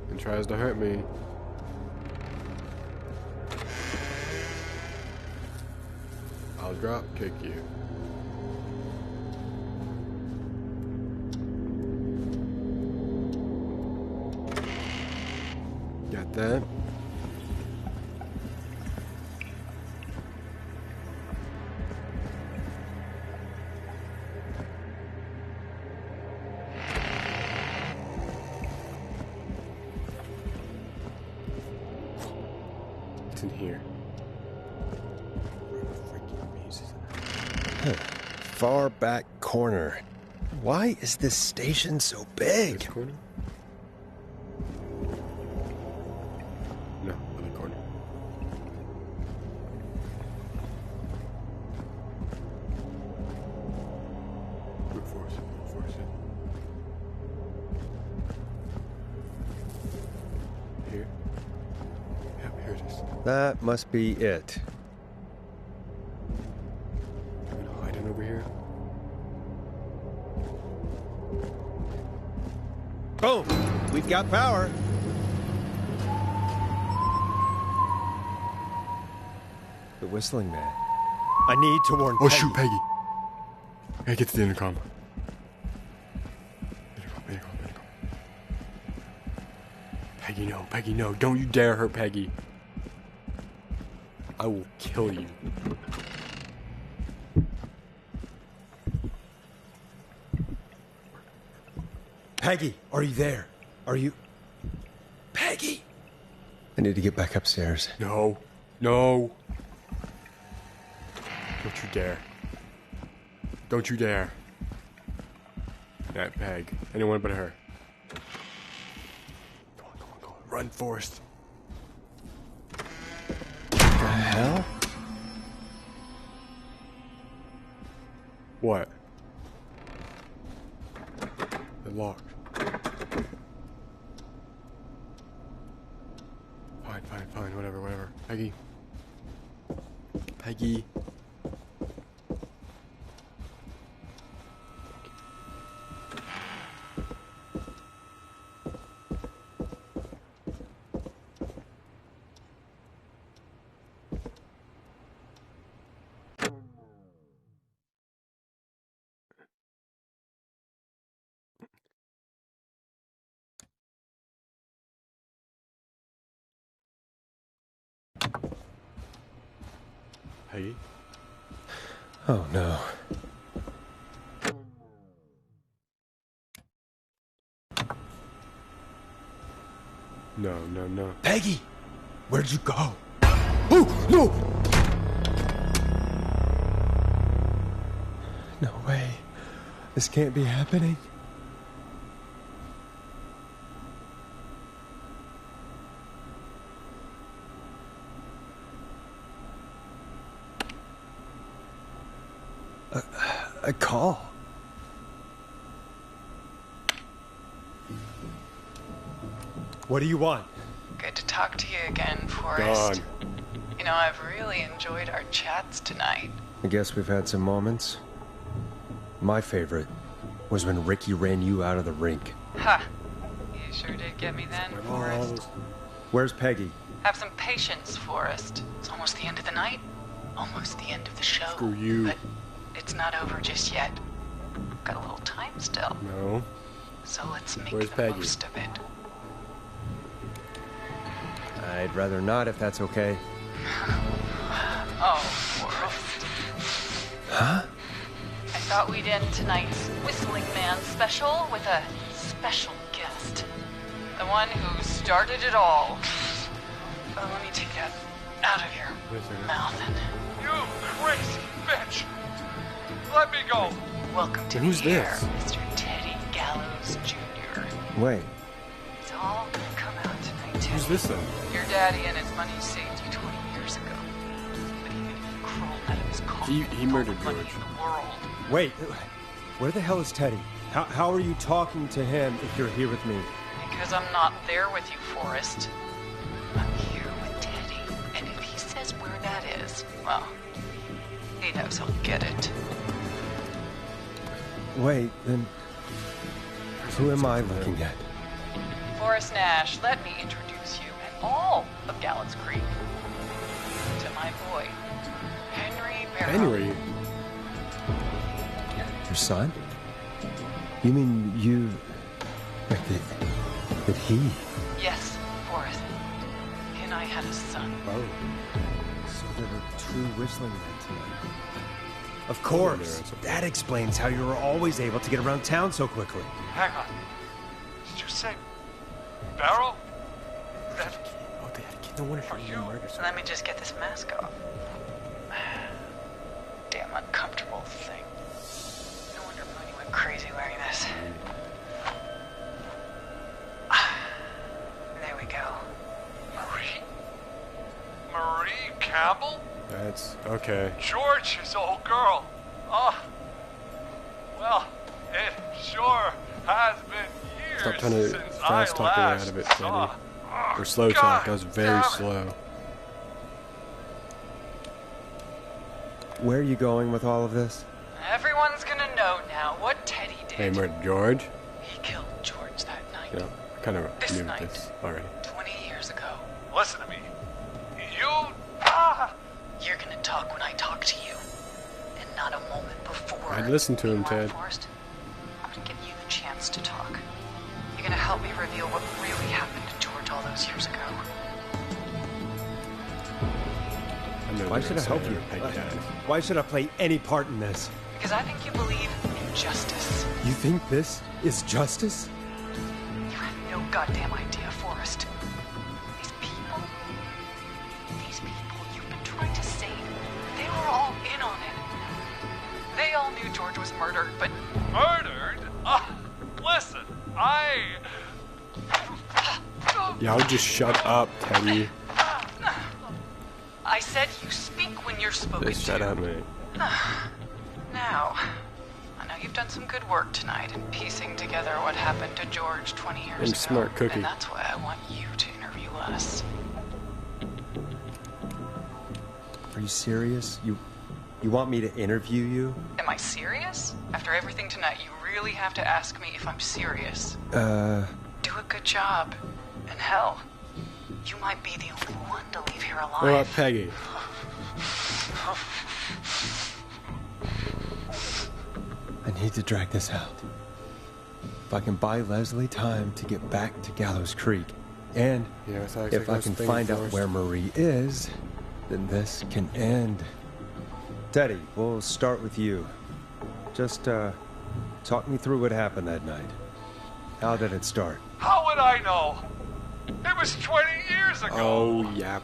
and tries to hurt me, I'll drop kick you. that. What's in here? Far back corner. Why is this station so big? This corner? No, other corner. Brute force, Here. Yep, here it is. That must be it. I'm gonna hide it over here. Boom! We've got power. The whistling man. I need to warn Oh Peggy. shoot, Peggy! I get to the intercom. Intercom. Peggy, no. Don't you dare hurt Peggy. I will kill you. Peggy, are you there? Are you... Peggy! I need to get back upstairs. No. Don't you dare. Don't you dare. That Peg. Anyone but her. Go on. Run, Forrest. The hell? What? The lock. Fine, whatever. Peggy. Peggy? Oh no. No. Peggy! Where'd you go? Oh, no! No way. This can't be happening. A call. What do you want? Good to talk to you again, Forrest. Gone. You know, I've really enjoyed our chats tonight. I guess we've had some moments. My favorite was when Ricky ran you out of the rink. Ha! You sure did get me then, Forrest. Where's Peggy? Have some patience, Forrest. It's almost the end of the night. Almost the end of the show. Screw you. But it's not over just yet. Got a little time still. No. So let's make Where's the Peggy? most of it. I'd rather not if that's okay. Oh, Forrest. Huh? I thought we'd end tonight's Whistling Man special with a special guest. The one who started it all. Let me take that out of your mouth and... You crazy bitch! Let me go! Welcome to Who's the air, this? Mr. Teddy Gallows Jr. Wait. It's all gonna come out tonight, Teddy. Who's this then? Your daddy and his money saved you 20 years ago. But even if you crawled out of his coffin, He murdered all the money George. in the world. Wait. Where the hell is Teddy? How are you talking to him if you're here with me? Because I'm not there with you, Forrest. I'm here with Teddy. And if he says where that is, well, he knows he'll get it. Wait, then... Who am I looking at? Forrest Nash, let me introduce you and all of Gallows Creek to my boy, Henry Barrow. Henry? Your son? You mean you... Like that he... Yes, Forrest. had a son. Oh. So there were 2 whistling men tonight. Of course. That explains how you were always able to get around town so quickly. Hang on. Did you say Barrow? That Oh, they had a kid. No wonder she was murdered. So let me just get this mask off. Damn uncomfortable thing. No wonder Mooney went crazy wearing this. There we go. Marie Campbell? That's okay. George's old girl. Oh, well, it sure has been years Stop trying to since fast I talk her way last out of it, saw- Teddy. Oh, Or slow God talk. That was very damn it. slow. Where are you going with all of this? Everyone's gonna know now what Teddy did. Hey, murdered George? He killed George that night. Yeah, I kind of This knew night. this already. 20 years ago. Listen to me. You. You're gonna talk when I talk to you. And not a moment before. I'd listen to him, Meanwhile, Ted. Forrest, I'm gonna give you the chance to talk. You're gonna help me reveal what really happened to George all those years ago. I know Why they're should I gonna help say you? you're a peg dad. Why should I play any part in this? Because I think you believe in justice. You think this is justice? You have no goddamn idea, Forrest. These people you've been trying to save, they were all in on it. They all knew George was murdered, but Murdered? Listen, Yeah, I would just shut up, Teddy. I said you speak when you're spoken Just to. shut up, mate. Now, I know you've done some good work tonight in piecing together what happened to George 20 years ago. I'm smart cookie. And that's why I want you to interview us. Are you serious? You want me to interview you? Am I serious? After everything tonight, you really have to ask me if I'm serious. Do a good job. And hell, you might be the only one to leave here alive. What about Peggy? I need to drag this out. If I can buy Leslie time to get back to Gallows Creek, and Yeah, I thought if I can find out where Marie is, then this can end. Teddy, we'll start with you. Just, talk me through what happened that night. How did it start? How would I know? It was 20 years ago. Oh, yap.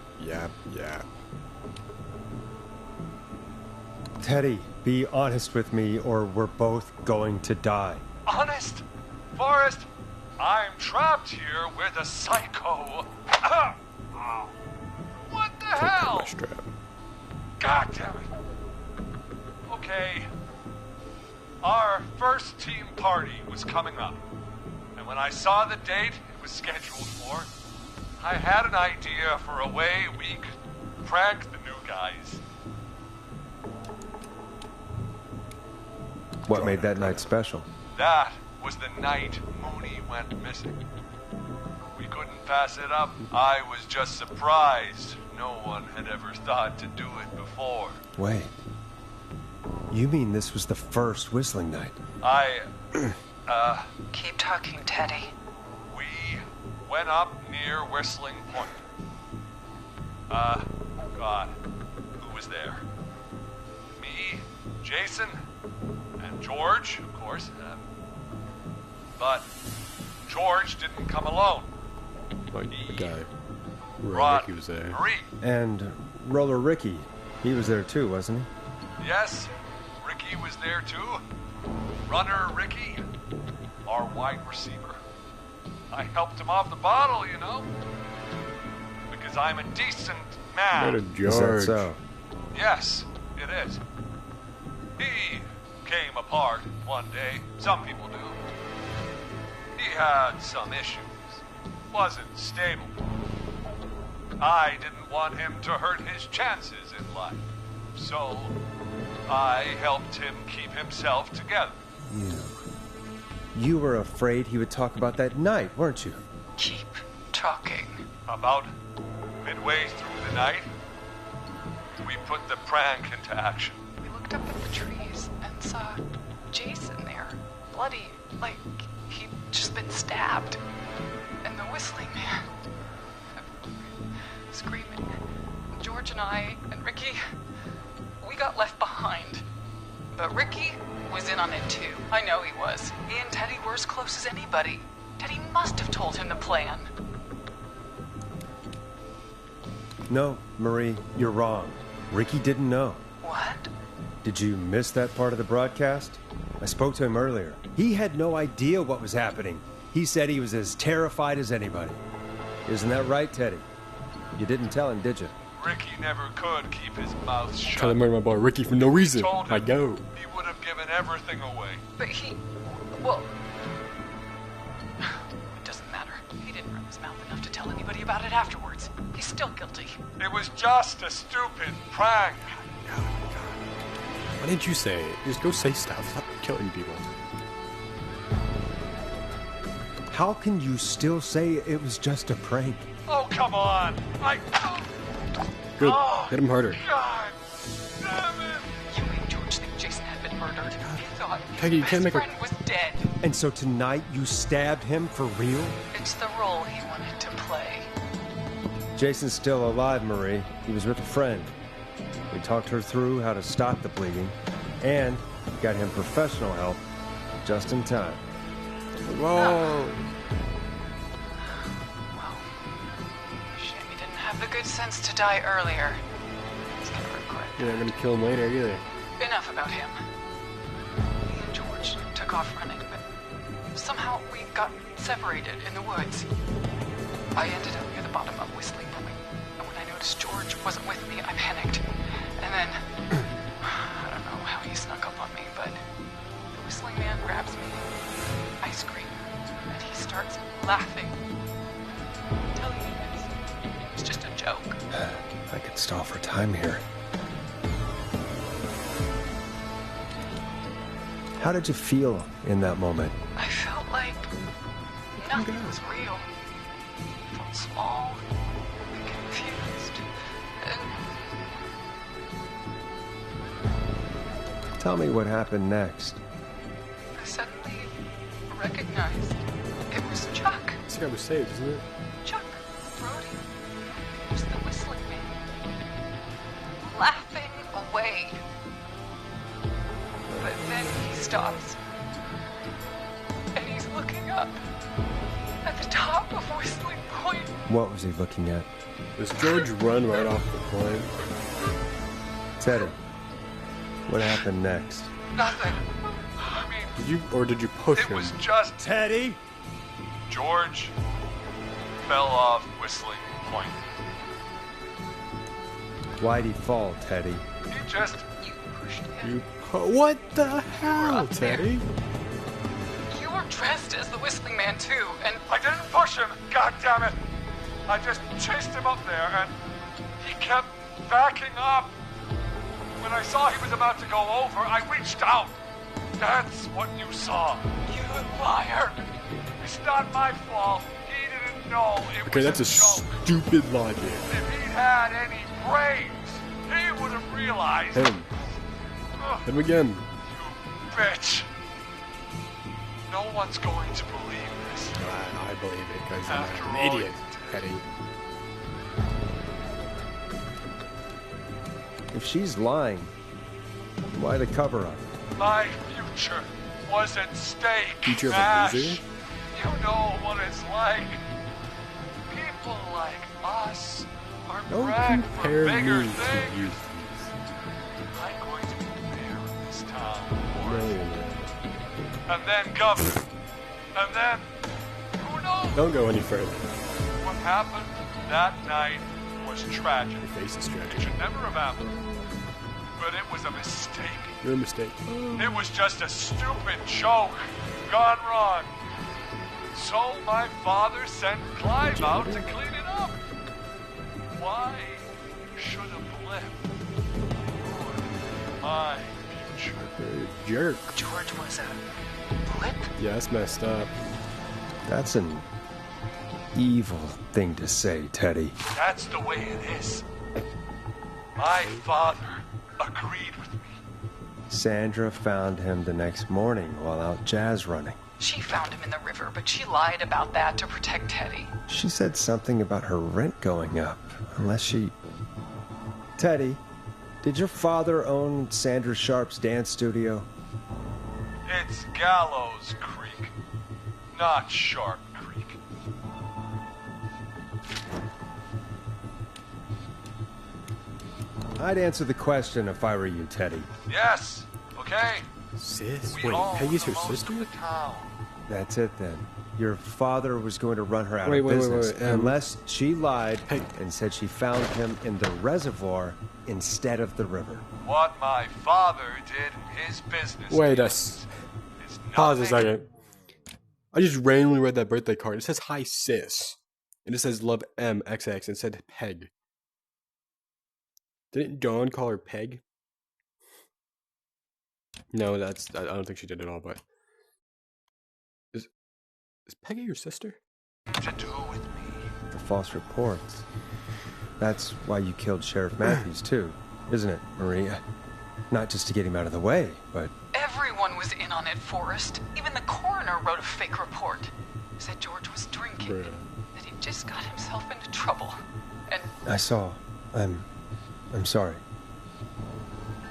Teddy, be honest with me or we're both going to die. Honest? Forrest, I'm trapped here with a psycho. What the hell? My strap. God damn it. Okay. Our first team party was coming up. And when I saw the date it was scheduled for, I had an idea for a way we could prank the new guys. What made that night special? That was the night Mooney went missing. We couldn't pass it up. I was just surprised no one had ever thought to do it before. Wait. You mean this was the first whistling night? Keep talking, Teddy. We went up near Whistling Point. God, who was there? Me, Jason, and George, of course. But George didn't come alone. Like the guy. Brought Ricky was there. Marie. And Roller Ricky, he was there too, wasn't he? Yes, Ricky was there too. Runner Ricky, our wide receiver. I helped him off the bottle, you know. Because I'm a decent man. What a Is that George. so? Yes, it is. He came apart one day. Some people do. He had some issues. Wasn't stable. I didn't want him to hurt his chances in life. So, I helped him keep himself together. You were afraid he would talk about that night, weren't you? Keep talking. About midway through the night, we put the prank into action. We looked up at the trees and saw Jason there, bloody, like he'd just been stabbed. And the whistling man. screaming. George and I and Ricky, we got left behind. But Ricky was in on it too. I know he was. He and Teddy were as close as anybody. Teddy must have told him the plan. No, Marie, you're wrong. Ricky didn't know. What? Did you miss that part of the broadcast? I spoke to him earlier. He had no idea what was happening. He said he was as terrified as anybody. Isn't that right, Teddy? You didn't tell him, did you? Ricky never could keep his mouth shut. Trying to murder my boy Ricky for no reason. Told him I go. he would have given everything away. But well, it doesn't matter. He didn't run his mouth enough to tell anybody about it afterwards. He's still guilty. It was just a stupid prank. Why didn't you say it? Just go say stuff. Stop killing people. How can you still say it was just a prank? Oh, come on. Good. Oh, Hit him harder. God damn it. You and George think Jason had been murdered. He thought Peggy, you his can't make friend was dead. And so tonight you stabbed him for real? It's the role he wanted to play. Jason's still alive, Marie. He was with a friend. We talked her through how to stop the bleeding, and got him professional help just in time. Whoa. Well, shame he didn't have the good sense to die earlier. He's gonna regret You're not gonna kill him later either. Enough about him. Me and George took off running, but somehow we got separated in the woods. I ended up near the bottom of Whistling Point, and when I noticed George wasn't with me, I panicked. And then, I don't know how he snuck up on me, but the Whistling Man grabs me. I scream, and he starts laughing. Telling me it was just a joke. I could stall for time here. How did you feel in that moment? I felt like nothing was real. I felt small and confused. And Tell me what happened next. I suddenly recognized it was Chuck. This guy was saved, isn't it? Chuck Brody was the Whistling Man, laughing away. But then he stops, and he's looking up at the top of Whistling Point. What was he looking at? Does George run right off the point? Teddy, what happened next? Nothing. I mean, Did you push it him? was just Teddy? George fell off Whistling Point. Why'd he fall, Teddy? He just You pushed him. What the hell, up there. Teddy? You were dressed as the Whistling Man too, and I didn't push him. God damn it. I just chased him up there and he kept backing up. When I saw he was about to go over, I reached out. That's what you saw. you liar. It's not my fault. He didn't know it Okay, was that's a joke. stupid logic. If he had any brains, he would have realized. Hit him. Ugh, Hit him again. you bitch. No one's going to believe this. I believe it because After I'm all an idiot, Teddy. If she's lying, why the cover-up? My future was at stake. Future of a Ash. loser? You know what it's like. People like us are Don't bred compare for bigger me to things. you. I'm going to be the mayor of this town. No, you're not. And then governor. And then, who knows? Don't go any further. What happened that night was tragic. Your face is It tragic. should never have happened. But it was a mistake. You're a mistake. It was just a stupid joke gone wrong. So my father sent Clive out to clean it up. Why should a blip ruin my future? Jerk. George was a blip. Yeah, that's messed up. That's an evil thing to say, Teddy. That's the way it is. My father agreed with me. Sandra found him the next morning while out jazz running. She found him in the river, but she lied about that to protect Teddy. She said something about her rent going up, unless she... Teddy, did your father own Sandra Sharp's dance studio? It's Gallows Creek, not Sharp Creek. I'd answer the question if I were you, Teddy. Yes, okay? Sis? We Wait, own Peggy's her the most sister? of the town. That's it then. Your father was going to run her out Wait, of wait, wait, business wait, unless she lied Hey. and said she found him in the reservoir instead of the river. What my father did in his business. Wait a is Pause a nothing- second. I just randomly read that birthday card. It says hi sis. And it says love MXX and it said Peg. Didn't Dawn call her Peg? No, I don't think she did at all, but is Peggy your sister? To do with me. The false reports. That's why you killed Sheriff Matthews too, isn't it, Maria? Not just to get him out of the way, but... Everyone was in on it, Forrest. Even the coroner wrote a fake report. Said George was drinking. Bruh. That he just got himself into trouble. And I saw. I'm sorry.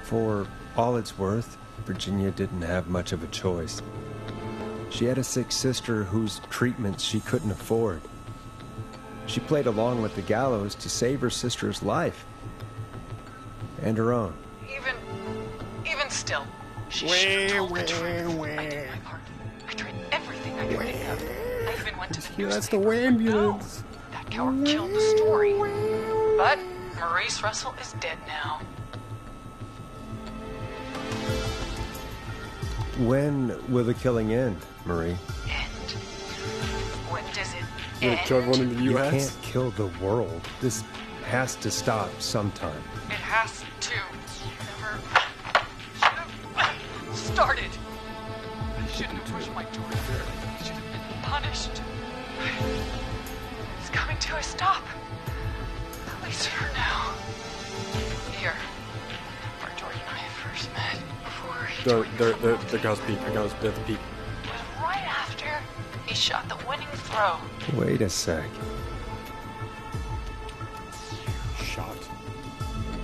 For all it's worth, Virginia didn't have much of a choice. She had a sick sister whose treatments she couldn't afford. She played along with the gallows to save her sister's life. And her own. even still, she should have told the truth. I did my part. I tried everything I could think of. I even went to the That's the newspaper. ambulance. No, that coward killed the story. But Maurice Russell is dead now. When will the killing end, Marie? End. When does it You end? gonna kill everyone in the You US? can't kill the world. This has to stop sometime. It has to. Never should have started. I shouldn't have pushed my door there. I should have been punished. It's coming to a stop. At least for now. Here, where George and I first met. Before he joined The girl's peak. The girl's at the peak. But right after he shot the winning throw. Wait a sec. Shot.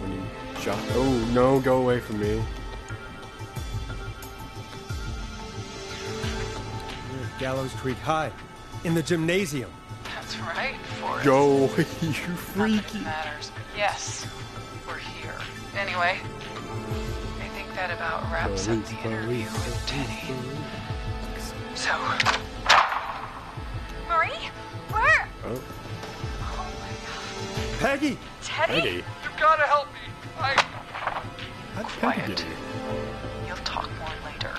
When you shot. Oh no! Go away from me. Gallows Creek High. In the gymnasium. That's right, Forrest. Go away, you Not that it freaky. matters, but yes, we're here. Anyway, I think that about wraps up the interview with Teddy. So, Marie? Where? Oh, oh my god, Peggy! Teddy? Peggy. You gotta help me. How'd Peggy quiet. get here? You'll talk more later.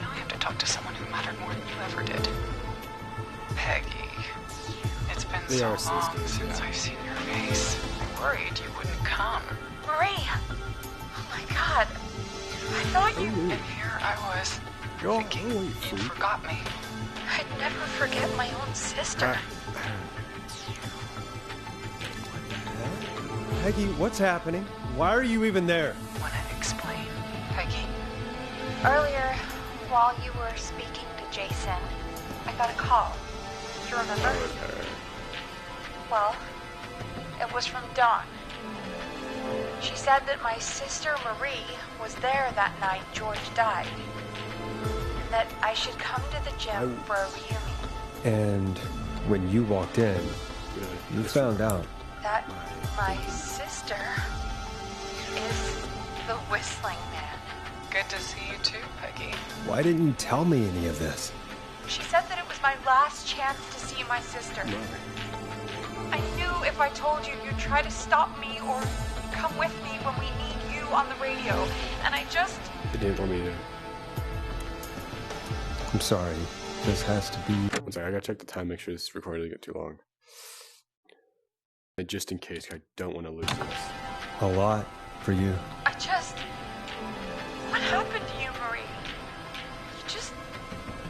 Now I have to talk to someone who mattered more than you ever did. Peggy. It's been They so are so long scared, since yeah. I've seen your face. I worried you wouldn't come. Marie! Oh my god. I thought you... And here I was, Go thinking away, you freak. forgot me. I'd never forget my own sister. Peggy, what's happening? Why are you even there? Wanna explain, Peggy? Earlier, while you were speaking to Jason, I got a call. Do you remember? Well, it was from Dawn. She said that my sister Marie was there that night George died. And that I should come to the gym for a reunion. And when you walked in, you found out. That my sister is the Whistling Man. Good to see you too, Peggy. Why didn't you tell me any of this? She said that it was my last chance to see my sister. I knew if I told you, you'd try to stop me or come with me when we need you on the radio. And I just... They didn't want me to. I'm sorry. This has to be... One second, I gotta check the time, make sure this recording doesn't get too long. And just in case, I don't want to lose this. a lot for you. I just... What happened to you, Marie? You just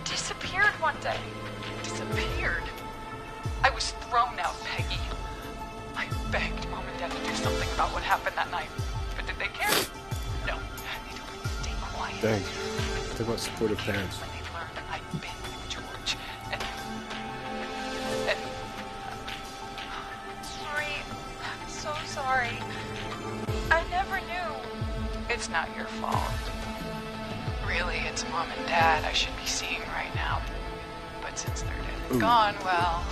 disappeared one day. Disappeared. I was thrown out, Peggy. I begged Mom and Dad to do something about what happened that night. But did they care? No. They told life. Dang. Talk about supportive parents. When they learned I'd been with George. And Marie, I'm so sorry. I never knew. it's not your fault. Really, it's Mom and Dad I should be seeing right now. But since they're dead and gone, well,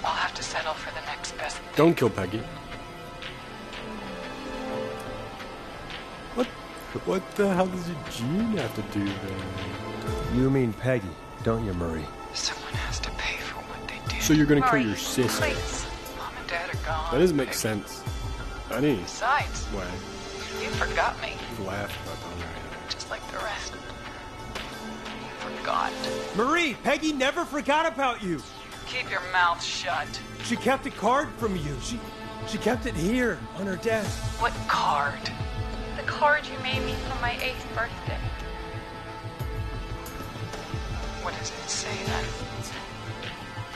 I'll have to settle for the next best thing. Don't kill Peggy. What the hell does Eugene have to do there? You mean Peggy, don't you, Marie? Someone has to pay for what they did. So you're gonna kill Marie, your sister? please. Mom and Dad are gone. That doesn't make Peggy. sense. Any Besides, way. you forgot me, Laugh about that. just like the rest. You forgot. Marie, Peggy never forgot about you. Keep your mouth shut. She kept a card from you. She kept it here on her desk. What card? The card you made me for my 8th birthday. What does it say then?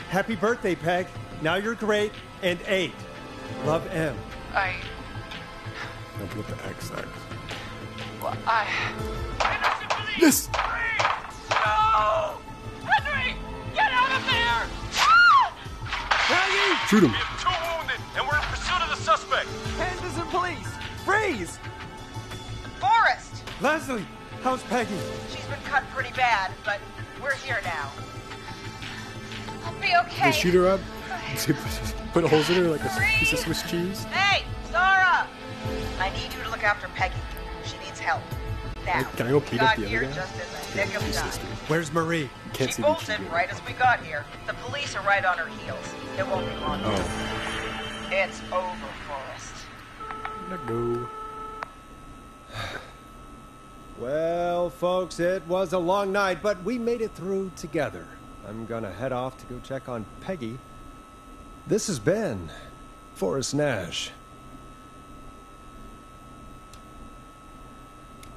Happy birthday, Peg. Now you're great and 8. Love, M. Don't put the XX. Well, Yes! No! Henry! Get out of there! Peggy! Shoot him. We have 2 wounded, and we're in pursuit of the suspect. Pandas and police! Freeze! Forrest! Leslie, how's Peggy? She's been cut pretty bad, but we're here now. I'll be okay. They shoot her up. Put holes in her like a piece of Swiss cheese. Hey, Zara! I need you to look after Peggy. She needs help. Now, Can I go we beat up got the here other guy? just in the nick of Jesus, time. dude. Where's Marie? Can't She see the bolted cheese. right as we got here. The police are right on her heels. It won't be long. Oh, It's over, Forrest. let go. Well, folks, it was a long night, but we made it through together. I'm gonna head off to go check on Peggy. This has been Forrest Nash.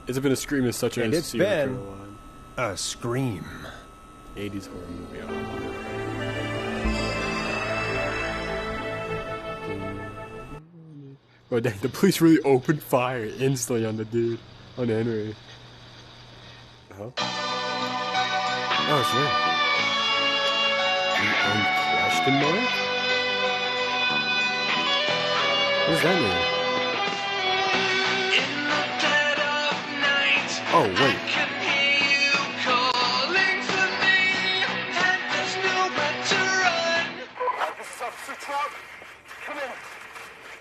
It's been a scream is such a And it's serial been- killer line. A scream. 80s horror movie. Oh, dang, the police really opened fire instantly on the dude, on Henry. Oh, it's him. Question mark? What does that mean? Oh, wait. This is Officer Trout. Come in.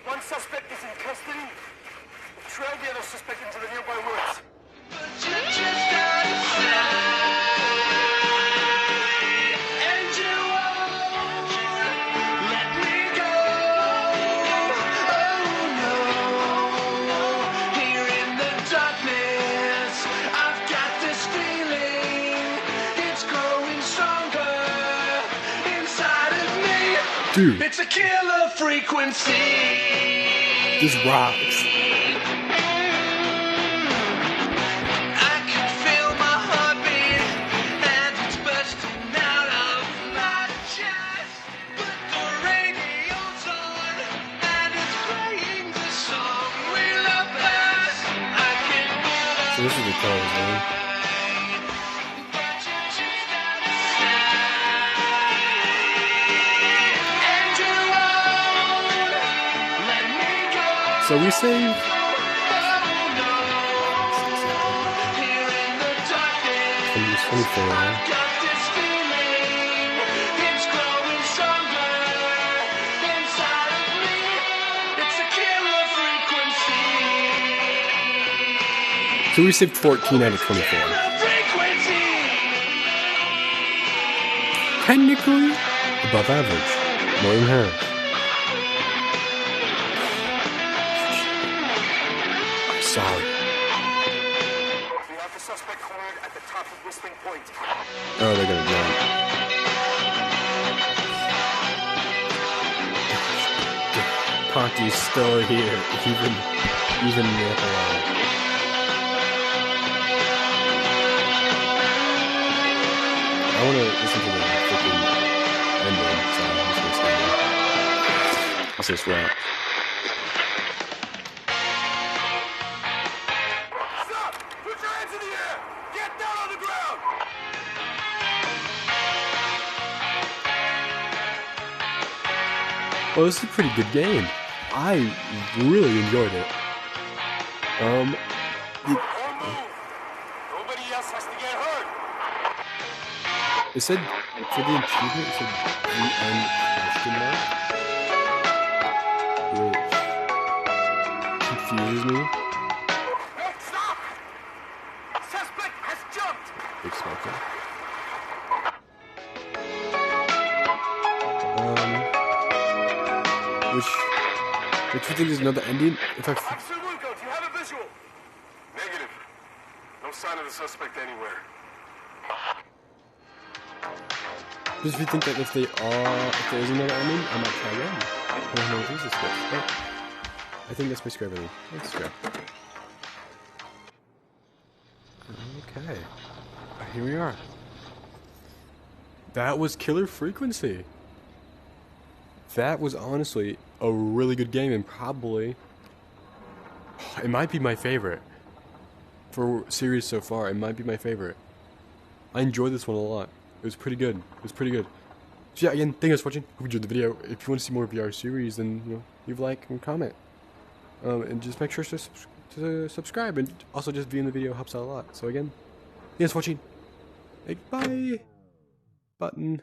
One suspect is in custody. Trail the other suspect into the nearby woods. Dude, It's a killer frequency. this rocks. I can feel my heartbeat and it's bursting out of my chest. But the radio's on and it's playing the song we love best. I can So this is the colors, man. So we saved. From this 24, huh? So we saved 14 out of 24. Technically, above average. More than her. I'm sorry. We have the suspect cornered at the top of Whistling Point. Oh, they're gonna jump. Ponty's still here, even in the epilogue. I want to listen to the freaking ending, so I'm just gonna stay here. Let's just wrap. Well, this is a pretty good game. I really enjoyed it. Nobody else has to get hurt. It said, for the achievement, it said UN question mark, which confuses me. Hey, stop! Suspect has jumped. Big smoker. Which you think is another ending? If I Officer Wilco, do you have a visual? Negative. No sign of the suspect anywhere. Because if you think that if there is another ending, I might try again. I don't know what this is. But I think that's my script everything. Let's go. Okay. Here we are. That was Killer Frequency. That was honestly a really good game, and probably it might be my favorite for series so far. It might be my favorite. I enjoyed this one a lot. It was pretty good. It was pretty good. So yeah, again, thank you guys for watching. Hope you enjoyed the video. If you want to see more VR series, then leave a like and comment. And just make sure to subscribe, and also just viewing the video helps out a lot. So again, thank you guys for watching. Like, bye button.